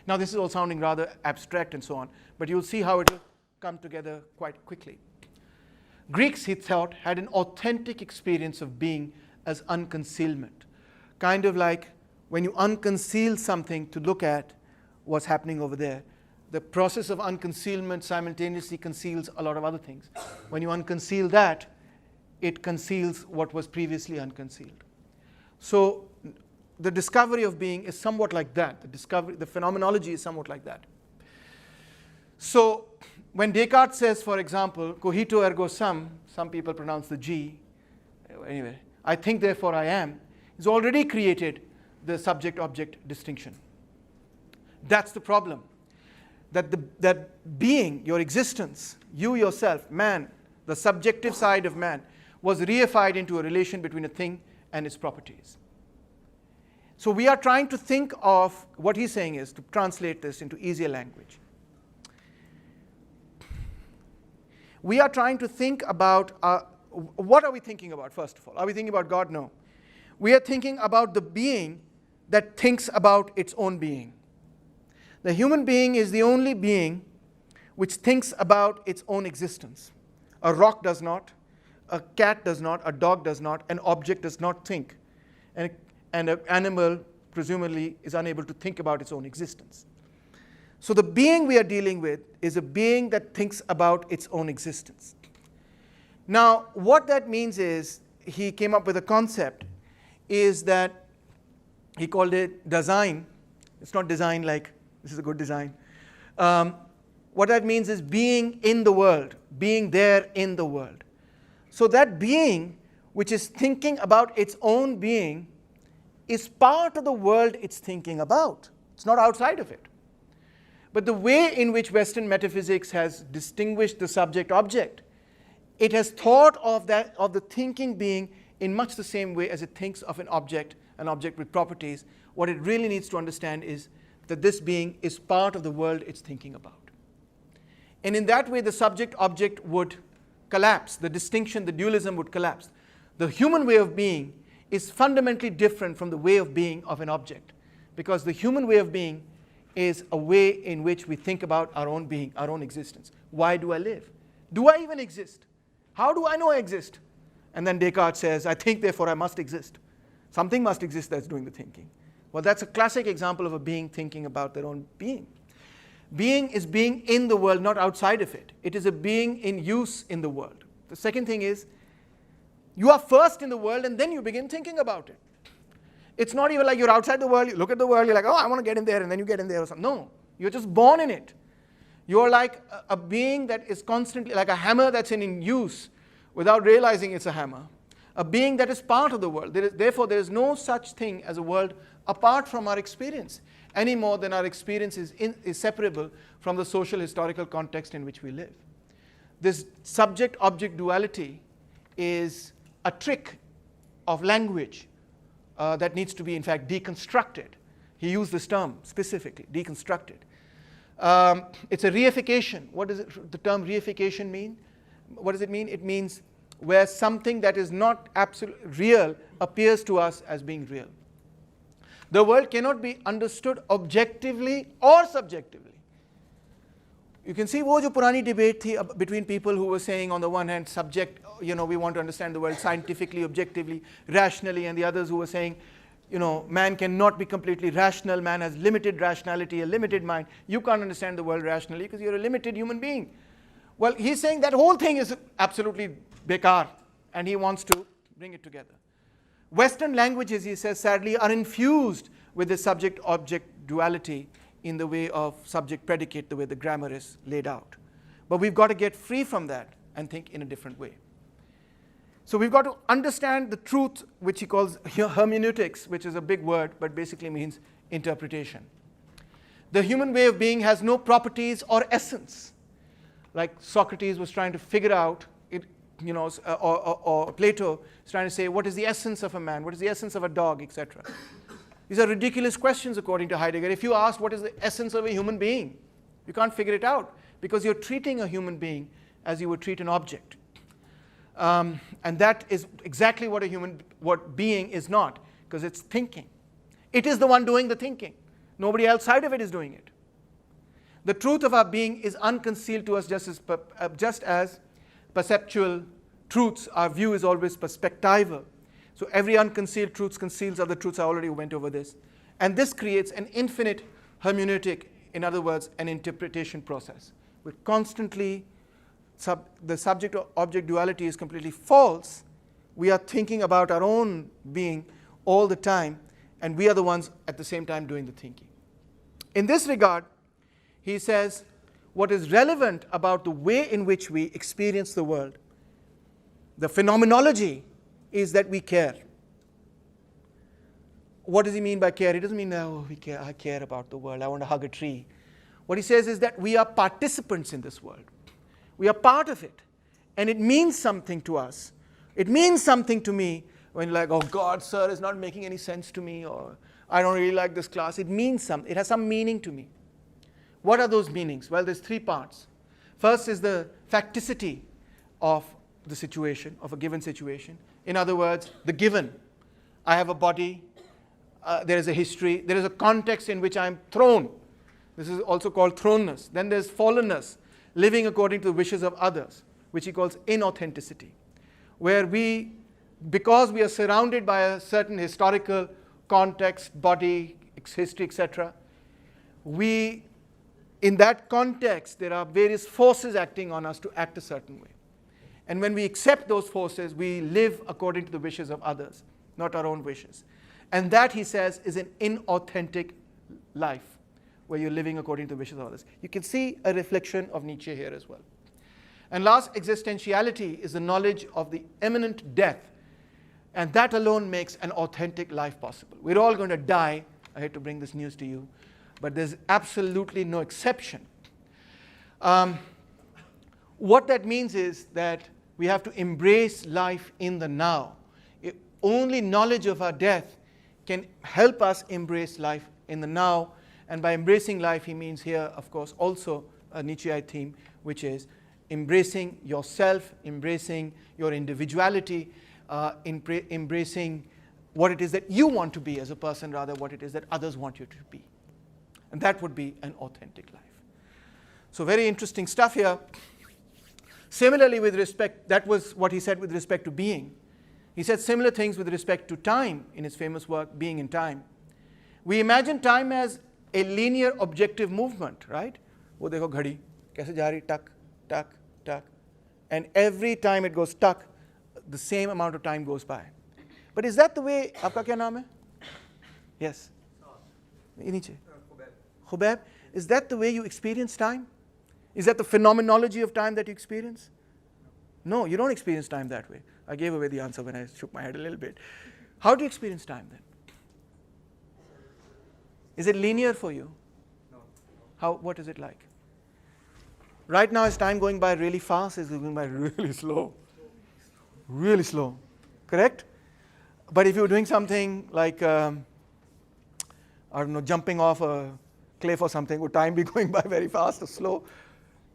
Now this is all sounding rather abstract and so on, but you'll see how it will come together quite quickly. Greeks, he thought, had an authentic experience of being as unconcealment. Kind of like when you unconceal something to look at what's happening over there. The process of unconcealment simultaneously conceals a lot of other things. When you unconceal that, it conceals what was previously unconcealed. So the discovery of being is somewhat like that. The phenomenology is somewhat like that. So when Descartes says, for example, cogito ergo sum, some people pronounce the G, anyway, I think therefore I am, he's already created the subject-object distinction. That's the problem. That being, your existence, you yourself, man, the subjective side of man, was reified into a relation between a thing and its properties. So we are trying to think of, what he's saying is, to translate this into easier language. We are trying to think about, what are we thinking about, first of all? Are we thinking about God? No. We are thinking about the being that thinks about its own being. The human being is the only being which thinks about its own existence. A rock does not, a cat does not, a dog does not, an object does not think. And an animal, presumably, is unable to think about its own existence. So the being we are dealing with is a being that thinks about its own existence. Now, what that means is, he came up with a concept, is that he called it design. It's not design like, this is a good design. What that means is being in the world, being there in the world. So that being, which is thinking about its own being, is part of the world it's thinking about. It's not outside of it. But the way in which Western metaphysics has distinguished the subject-object, it has thought of the thinking being in much the same way as it thinks of an object with properties. What it really needs to understand is that this being is part of the world it's thinking about. And in that way, the subject-object would collapse. The distinction, the dualism would collapse. The human way of being is fundamentally different from the way of being of an object, because the human way of being is a way in which we think about our own being, our own existence. Why do I live? Do I even exist? How do I know I exist? And then Descartes says, I think, therefore I must exist. Something must exist that's doing the thinking. Well, that's a classic example of a being thinking about their own being. Being is being in the world, not outside of it. It is a being in use in the world. The second thing is, you are first in the world and then you begin thinking about it. It's not even like you're outside the world, you look at the world, you're like, oh, I want to get in there, and then you get in there or something. No, you're just born in it. You're like a being that is constantly, like a hammer that's in use without realizing it's a hammer. A being that is part of the world. Therefore, there is no such thing as a world apart from our experience, any more than our experience is separable from the social historical context in which we live. This subject-object duality is a trick of language that needs to be, in fact, deconstructed. He used this term specifically, deconstructed. It's a reification. What does the term reification mean? What does it mean? It means where something that is not absolutely real appears to us as being real. The world cannot be understood objectively or subjectively. You can see वो जो पुरानी debate थी between people who were saying, on the one hand, we want to understand the world scientifically, objectively, rationally, and the others who were saying, man cannot be completely rational, man has limited rationality, a limited mind. You can't understand the world rationally because you're a limited human being. Well, he's saying that whole thing is absolutely bekar, and he wants to bring it together. Western languages, he says, sadly, are infused with the subject-object duality in the way of subject-predicate, the way the grammar is laid out. But we've got to get free from that and think in a different way. So we've got to understand the truth, which he calls hermeneutics, which is a big word, but basically means interpretation. The human way of being has no properties or essence. Like Socrates was trying to figure out, or Plato is trying to say, what is the essence of a man? What is the essence of a dog, etc. These are ridiculous questions according to Heidegger. If you ask what is the essence of a human being, you can't figure it out because you're treating a human being as you would treat an object. And that is exactly what being is not, because it's thinking. It is the one doing the thinking. Nobody outside of it is doing it. The truth of our being is unconcealed to us just as perceptual truths, our view is always perspectival. So every unconcealed truth conceals other truths. I already went over this. And this creates an infinite hermeneutic, in other words, an interpretation process. We're constantly, the subject-object duality is completely false. We are thinking about our own being all the time, and we are the ones at the same time doing the thinking. In this regard, he says, what is relevant about the way in which we experience the world, the phenomenology, is that we care. What does he mean by care? He doesn't mean, oh, I care about the world, I want to hug a tree. What he says is that we are participants in this world. We are part of it. And it means something to us. It means something to me when you're like, oh God, sir, is not making any sense to me, or I don't really like this class. It means something. It has some meaning to me. What are those meanings? Well, there's three parts. First is the facticity of the situation, of a given situation. In other words, the given. I have a body, there is a history, there is a context in which I am thrown. This is also called thrownness. Then there's fallenness, living according to the wishes of others, which he calls inauthenticity, where because we are surrounded by a certain historical context, body, history, etc., in that context, there are various forces acting on us to act a certain way. And when we accept those forces, we live according to the wishes of others, not our own wishes. And that, he says, is an inauthentic life, where you're living according to the wishes of others. You can see a reflection of Nietzsche here as well. And last, existentiality is the knowledge of the imminent death. And that alone makes an authentic life possible. We're all going to die. I hate to bring this news to you, but there's absolutely no exception. What that means is that we have to embrace life in the now. Only knowledge of our death can help us embrace life in the now. And by embracing life, he means here, of course, also a Nietzscheite theme, which is embracing yourself, embracing your individuality, embracing what it is that you want to be as a person, rather what it is that others want you to be. And that would be an authentic life. So very interesting stuff here. Similarly, with respect, that was what he said with respect to being. He said similar things with respect to time in his famous work, Being in Time. We imagine time as a linear objective movement, right? वो देखो घड़ी कैसे जा रही, tuck, tuck, tuck. And every time it goes tuck, the same amount of time goes by. But is that the way, आपका क्या नाम है? Yes. ये नीचे. Khubab. Is that the way you experience time? Is that the phenomenology of time that you experience? No, you don't experience time that way. I gave away the answer when I shook my head a little bit. How do you experience time then? Is it linear for you? No. What is it like? Right now, is time going by really fast? Is it going by really slow? Really slow. Correct? But if you're doing something like, I don't know, jumping off a cliff or something, would time be going by very fast or slow?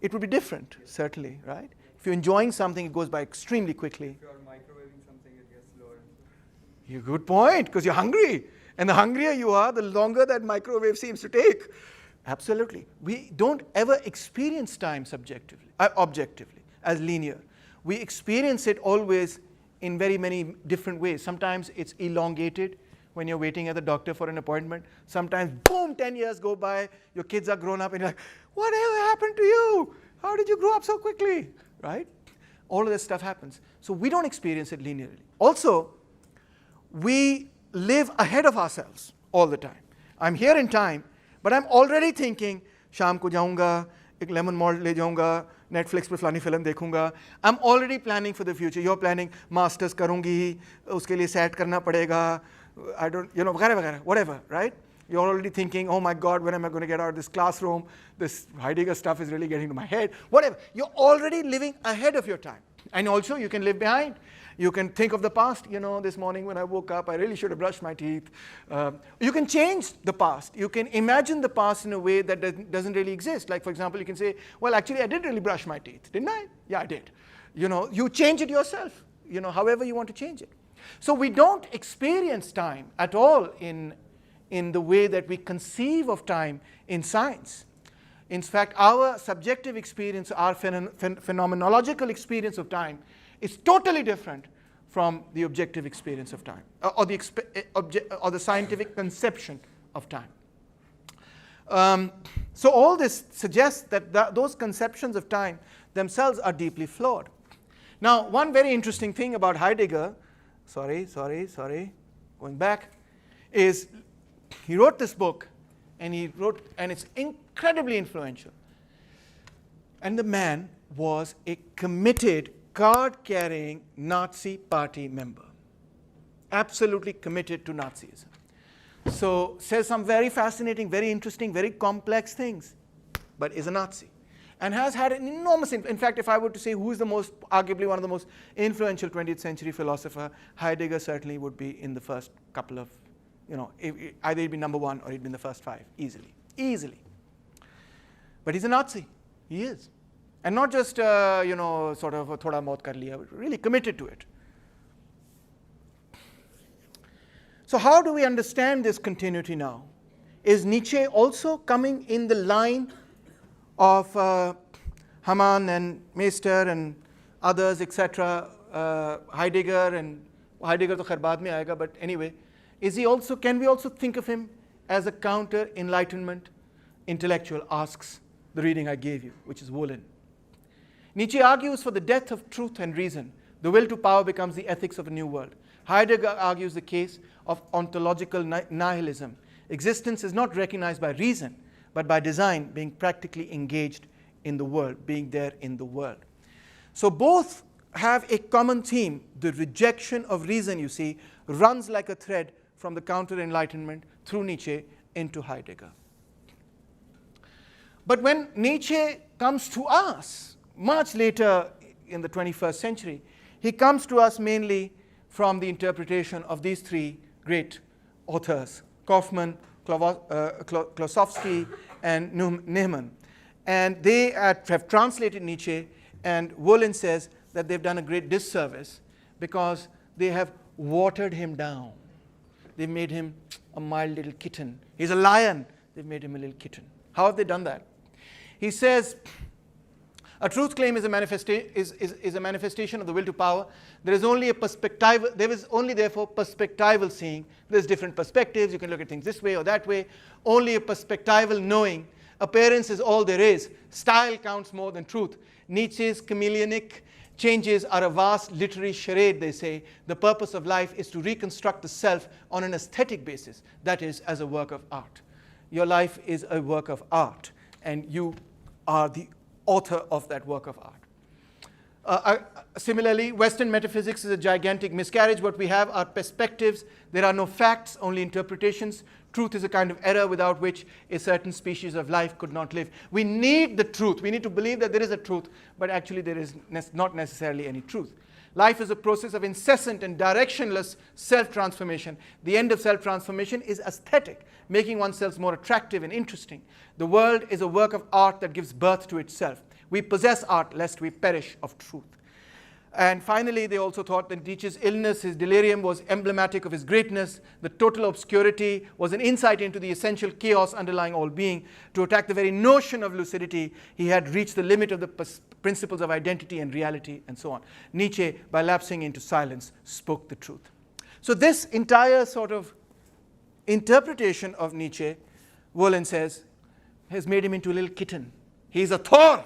It would be different, certainly, right? If you're enjoying something, it goes by extremely quickly. If you're microwaving something, it gets slower. Yeah, good point, because you're hungry. And the hungrier you are, the longer that microwave seems to take. Absolutely. We don't ever experience time subjectively, objectively, as linear. We experience it always in very many different ways. Sometimes it's elongated when you're waiting at the doctor for an appointment. Sometimes, boom, 10 years go by, your kids are grown up, and you're like, whatever happened to you? How did you grow up so quickly? Right? All of this stuff happens. So we don't experience it linearly. Also, we live ahead of ourselves all the time. I'm here in time, but I'm already thinking, शाम को जाऊंगा, एक lemon malt ले जाऊंगा, Netflix पे फलानी film देखूंगा. I'm already planning for the future. You're planning masters करूंगी, उसके लिए set करना पड़ेगा. I don't, वगैरह वगैरह, whatever, right? You're already thinking, oh my God, when am I going to get out of this classroom? This Heidegger stuff is really getting to my head. Whatever. You're already living ahead of your time. And also, you can live behind. You can think of the past. This morning when I woke up, I really should have brushed my teeth. You can change the past. You can imagine the past in a way that doesn't really exist. Like, for example, you can say, well, actually, I did really brush my teeth, didn't I? Yeah, I did. You change it yourself, however you want to change it. So we don't experience time at all in the way that we conceive of time in science. In fact, our subjective experience, our phenomenological experience of time is totally different from the objective experience of time, or the scientific conception of time. So all this suggests that those conceptions of time themselves are deeply flawed. Now, one very interesting thing about Heidegger, going back, is he wrote this book, and it's incredibly influential. And the man was a committed, card-carrying Nazi party member. Absolutely committed to Nazism. So says some very fascinating, very interesting, very complex things, but is a Nazi. And has had an enormous in fact, if I were to say who is arguably one of the most influential 20th century philosopher, Heidegger certainly would be in the first couple of, either he'd be number one or he'd be in the first five, easily. But he's a Nazi. He is. And not just, sort of thoda maut kar liya, but really committed to it. So how do we understand this continuity now? Is Nietzsche also coming in the line of Hamann and Meister and others, etc., Heidegger, and Heidegger to khair baad mein aayega, but anyway, can we also think of him as a counter-Enlightenment intellectual, asks the reading I gave you, which is Woolen. Nietzsche argues for the death of truth and reason. The will to power becomes the ethics of a new world. Heidegger argues the case of ontological nihilism. Existence is not recognized by reason, but by design, being practically engaged in the world, being there in the world. So both have a common theme. The rejection of reason, you see, runs like a thread from the counter-Enlightenment through Nietzsche into Heidegger. But when Nietzsche comes to us, much later in the 21st century, he comes to us mainly from the interpretation of these three great authors, Kaufmann, Klossowski, and Neiman. And they have translated Nietzsche, and Woolen says that they've done a great disservice because they have watered him down. They've made him a mild little kitten. He's a lion. They've made him a little kitten. How have they done that? He says, a truth claim is a manifestation of the will to power. There is only therefore perspectival seeing. There's different perspectives. You can look at things this way or that way. Only a perspectival knowing. Appearance is all there is. Style counts more than truth. Nietzsche's chameleonic changes are a vast literary charade, they say. The purpose of life is to reconstruct the self on an aesthetic basis, that is, as a work of art. Your life is a work of art, and you are the author of that work of art. Similarly, Western metaphysics is a gigantic miscarriage. What we have are perspectives. There are no facts, only interpretations. Truth is a kind of error without which a certain species of life could not live. We need the truth. We need to believe that there is a truth, but actually there is not necessarily any truth. Life is a process of incessant and directionless self-transformation. The end of self-transformation is aesthetic, making oneself more attractive and interesting. The world is a work of art that gives birth to itself. We possess art lest we perish of truth. And finally, they also thought that Nietzsche's illness, his delirium, was emblematic of his greatness. The total obscurity was an insight into the essential chaos underlying all being. To attack the very notion of lucidity, he had reached the limit of the principles of identity and reality, and so on. Nietzsche, by lapsing into silence, spoke the truth. So this entire sort of interpretation of Nietzsche, Wolin says, has made him into a little kitten. He's a Thor.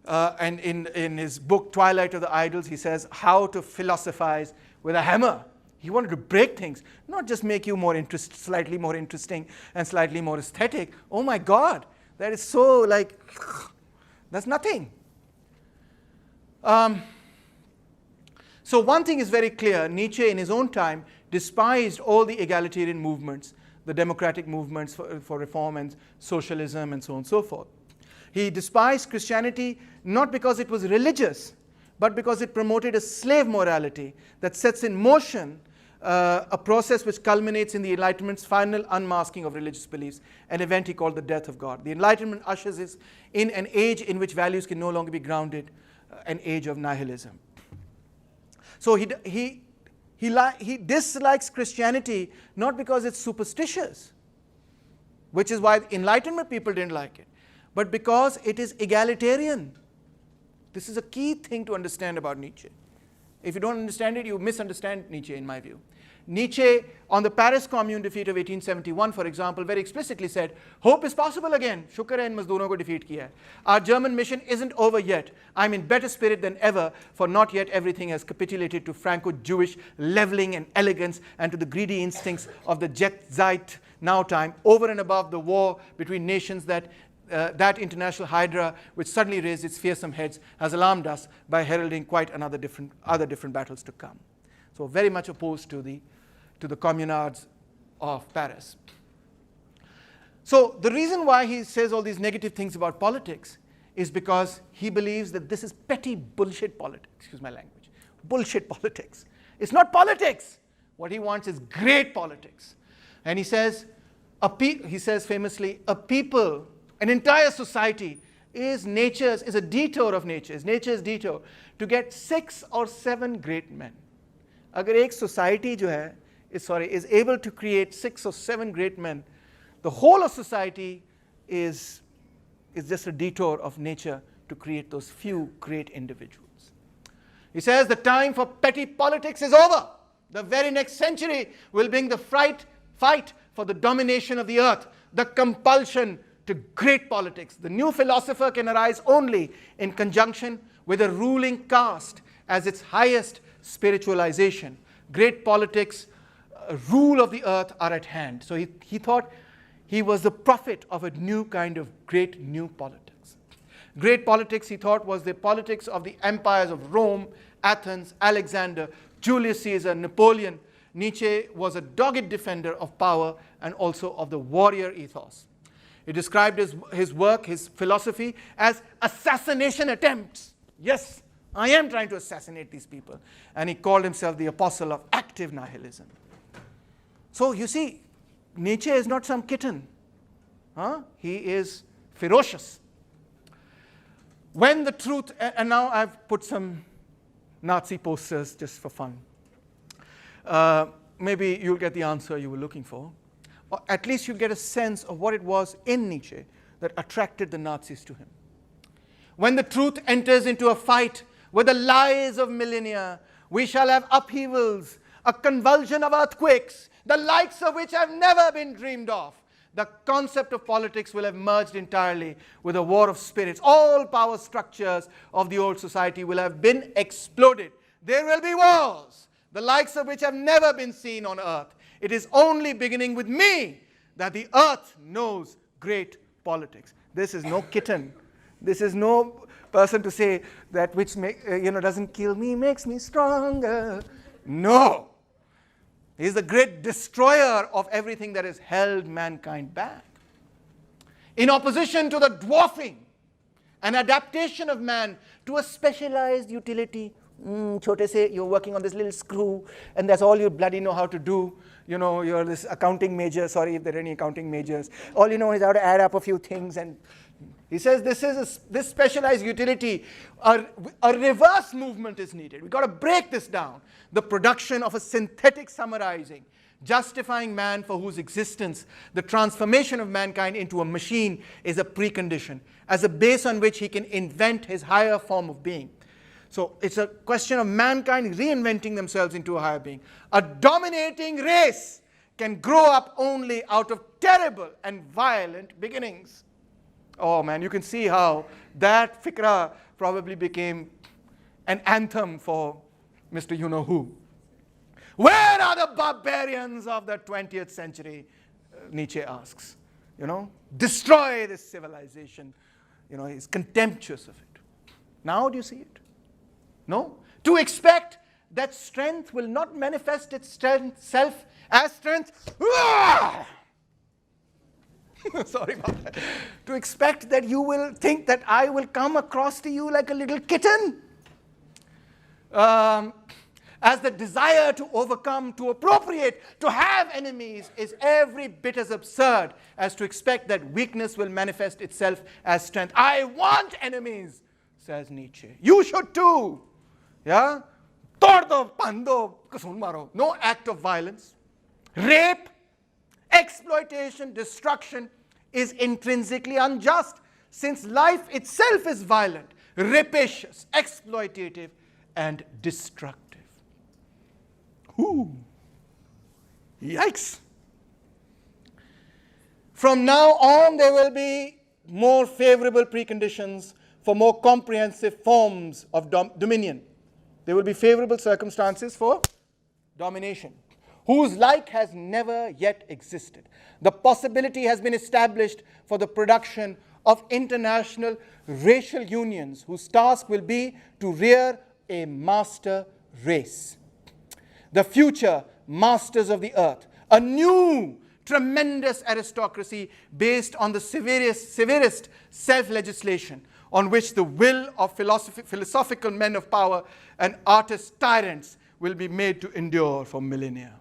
And in his book, Twilight of the Idols, he says how to philosophize with a hammer. He wanted to break things, not just make you slightly more interesting and slightly more aesthetic. Oh my God, that is so like, that's nothing. So one thing is very clear. Nietzsche, in his own time, despised all the egalitarian movements, the democratic movements for reform and socialism and so on and so forth. He despised Christianity not because it was religious, but because it promoted a slave morality that sets in motion a process which culminates in the Enlightenment's final unmasking of religious beliefs, an event he called the death of God. The Enlightenment ushers us in an age in which values can no longer be grounded, an age of nihilism. So he dislikes Christianity not because it's superstitious, which is why Enlightenment people didn't like it, but because it is egalitarian. This is a key thing to understand about Nietzsche. If you don't understand it, you misunderstand Nietzsche, in my view. Nietzsche, on the Paris Commune defeat of 1871, for example, very explicitly said, hope is possible again. Shukr hai in mazdoron ko defeat kiya hai. Our German mission isn't over yet. I'm in better spirit than ever, for not yet everything has capitulated to Franco-Jewish leveling and elegance and to the greedy instincts of the Jet-Zeit now time, over and above the war between nations that international hydra, which suddenly raised its fearsome heads, has alarmed us by heralding quite other different battles to come. So very much opposed to the communards of Paris. So the reason why he says all these negative things about politics is because he believes that this is petty bullshit politics. Excuse my language. Bullshit politics. It's not politics. What he wants is great politics. And he says famously, a people, an entire society is a detour of nature's detour to get 6 or 7 great men. Agar ek society is able to create 6 or 7 great men, the whole of society is just a detour of nature to create those few great individuals. He says the time for petty politics is over. The very next century will bring the fight for the domination of the earth, the compulsion to great politics. The new philosopher can arise only in conjunction with a ruling caste as its highest spiritualization. Great politics, rule of the earth are at hand. So he thought he was the prophet of a new kind of great new politics. Great politics, he thought, was the politics of the empires of Rome, Athens, Alexander, Julius Caesar, Napoleon. Nietzsche was a dogged defender of power and also of the warrior ethos. He described his work, his philosophy, as assassination attempts. Yes, I am trying to assassinate these people. And he called himself the apostle of active nihilism. So you see, Nietzsche is not some kitten. He is ferocious. When the truth, and now I've put some Nazi posters just for fun. maybe you'll get the answer you were looking for. Or at least you'll get a sense of what it was in Nietzsche that attracted the Nazis to him. When the truth enters into a fight with the lies of millennia, we shall have upheavals, a convulsion of earthquakes, the likes of which have never been dreamed of. The concept of politics will have merged entirely with a war of spirits. All power structures of the old society will have been exploded. There will be wars, the likes of which have never been seen on earth. It is only beginning with me that the earth knows great politics. This is no kitten. This is no person to say that which doesn't kill me makes me stronger. No. He is the great destroyer of everything that has held mankind back. In opposition to the dwarfing and adaptation of man to a specialized utility. Chote se, you're working on this little screw, and that's all you bloody know how to do. You know, you're this accounting major. Sorry if there are any accounting majors. All you know is how to add up a few things. And he says this specialized utility, a reverse movement is needed. We've got to break this down. The production of a synthetic summarizing, justifying man for whose existence the transformation of mankind into a machine is a precondition, as a base on which he can invent his higher form of being. So it's a question of mankind reinventing themselves into a higher being. A dominating race can grow up only out of terrible and violent beginnings. Oh man, you can see how that fikra probably became an anthem for Mr. You-know-who. Where are the barbarians of the 20th century? Nietzsche asks. Destroy this civilization. He's contemptuous of it. Now do you see it? No? To expect that strength will not manifest itself as strength. Sorry about that. To expect that you will think that I will come across to you like a little kitten. As the desire to overcome, to appropriate, to have enemies is every bit as absurd as to expect that weakness will manifest itself as strength. I want enemies, says Nietzsche. You should too. Yeah? Tordo, pando, kasun maro. No act of violence. Rape, exploitation, destruction is intrinsically unjust, since life itself is violent, rapacious, exploitative, and destructive. Ooh. Yikes. From now on, there will be more favorable preconditions for more comprehensive forms of dominion. There will be favorable circumstances for domination, whose like has never yet existed. The possibility has been established for the production of international racial unions, whose task will be to rear a master race. The future masters of the earth, a new tremendous aristocracy based on the severest self-legislation, on which the will of philosophical men of power and artist tyrants will be made to endure for millennia.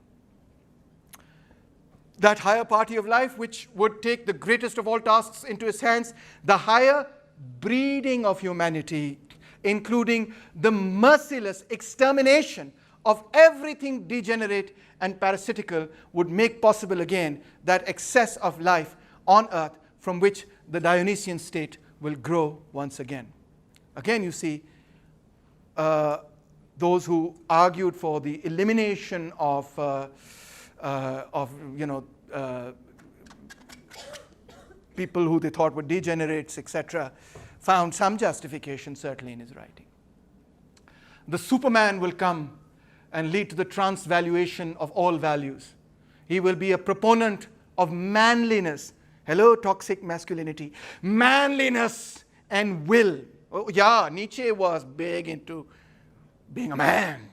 That higher party of life, which would take the greatest of all tasks into its hands, the higher breeding of humanity, including the merciless extermination of everything degenerate and parasitical, would make possible again that excess of life on earth from which the Dionysian state will grow once again. Again, you see, those who argued for the elimination of people who they thought were degenerates, etc., found some justification certainly in his writing. The Superman will come and lead to the transvaluation of all values. He will be a proponent of manliness. Hello, toxic masculinity. Manliness and will. Oh, yeah, Nietzsche was big into being a man.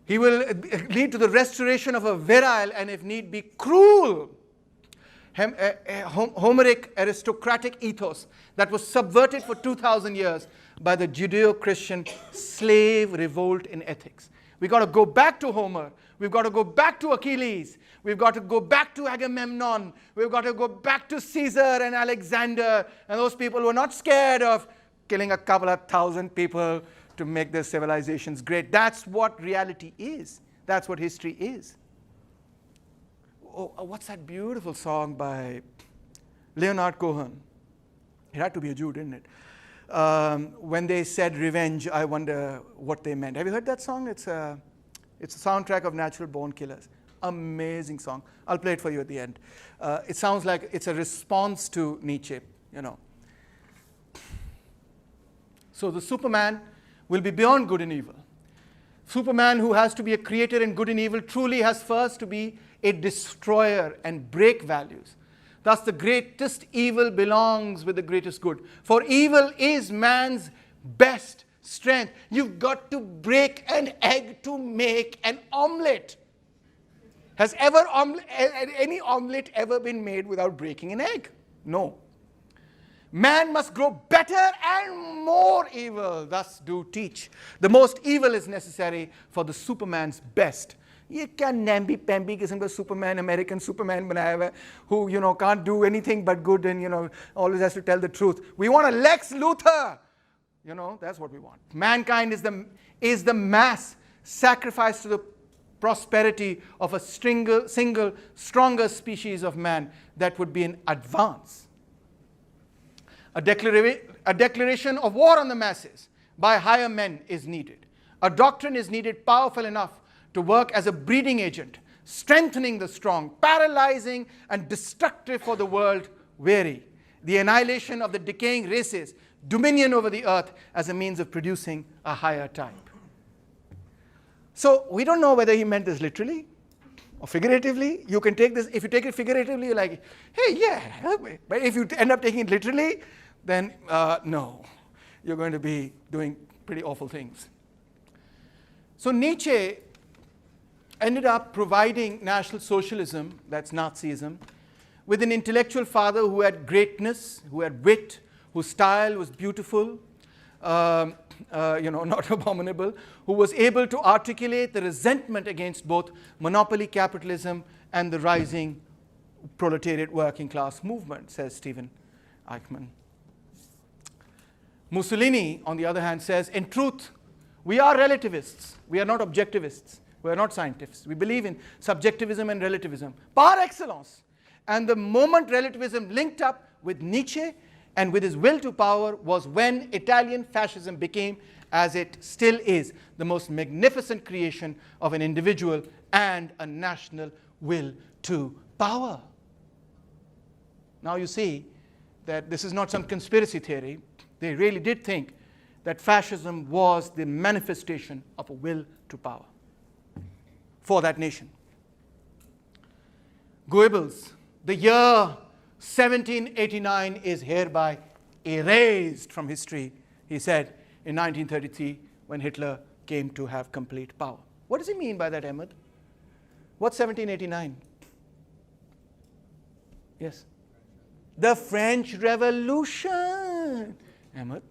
He will lead to the restoration of a virile and, if need be, cruel Homeric aristocratic ethos that was subverted for 2,000 years by the Judeo-Christian slave revolt in ethics. We've got to go back to Homer. We've got to go back to Achilles. We've got to go back to Agamemnon. We've got to go back to Caesar and Alexander and those people who are not scared of killing a couple of thousand people to make their civilizations great. That's what reality is. That's what history is. Oh, what's that beautiful song by Leonard Cohen? It had to be a Jew, didn't it? When they said revenge, I wonder what they meant. Have you heard that song? It's a soundtrack of Natural Born Killers. Amazing song. I'll play it for you at the end. It sounds like it's a response to Nietzsche, you know. So the Superman will be beyond good and evil. Superman, who has to be a creator in good and evil, truly has first to be a destroyer and break values. Thus, the greatest evil belongs with the greatest good. For evil is man's best strength. You've got to break an egg to make an omelette. Has any omelette ever been made without breaking an egg? No. Man must grow better and more evil, thus do teach. The most evil is necessary for the Superman's best. ये क्या namby-pamby किस्म का Superman, American Superman बनाया हुआ है, who, you know, can't do anything but good and, you know, always has to tell the truth. We want a Lex Luthor. You know, that's what we want. Mankind is the mass sacrifice to the prosperity of a single, stronger species of man that would be an advance. A declaration of war on the masses by higher men is needed. A doctrine is needed powerful enough to work as a breeding agent, strengthening the strong, paralyzing and destructive for the world weary. The annihilation of the decaying races, dominion over the earth as a means of producing a higher type. So we don't know whether he meant this literally or figuratively. You can take this, if you take it figuratively, you're like, hey, yeah, help me. But if you end up taking it literally, then no, you're going to be doing pretty awful things. So Nietzsche ended up providing National Socialism, that's Nazism, with an intellectual father who had greatness, who had wit, whose style was beautiful, not abominable, who was able to articulate the resentment against both monopoly capitalism and the rising proletariat working class movement, says Stephen Eichmann. Mussolini, on the other hand, says, in truth, we are relativists. We are not objectivists. We are not scientists. We believe in subjectivism and relativism par excellence. And the moment relativism linked up with Nietzsche and with his will to power was when Italian fascism became, as it still is, the most magnificent creation of an individual and a national will to power. Now you see that this is not some conspiracy theory. They really did think that fascism was the manifestation of a will to power for that nation. Goebbels, the year 1789 is hereby erased from history, he said in 1933 when Hitler came to have complete power. What does he mean by that, Ahmed? What's 1789? Yes? The French Revolution. Ahmed?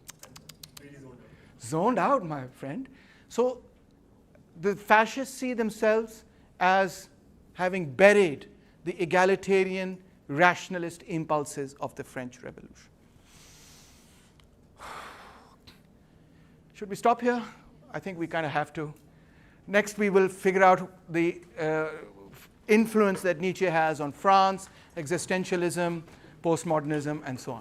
Zoned out, my friend. So the fascists see themselves as having buried the egalitarian, rationalist impulses of the French Revolution. Should we stop here? I think we kind of have to. Next, we will figure out the influence that Nietzsche has on France, existentialism, postmodernism, and so on.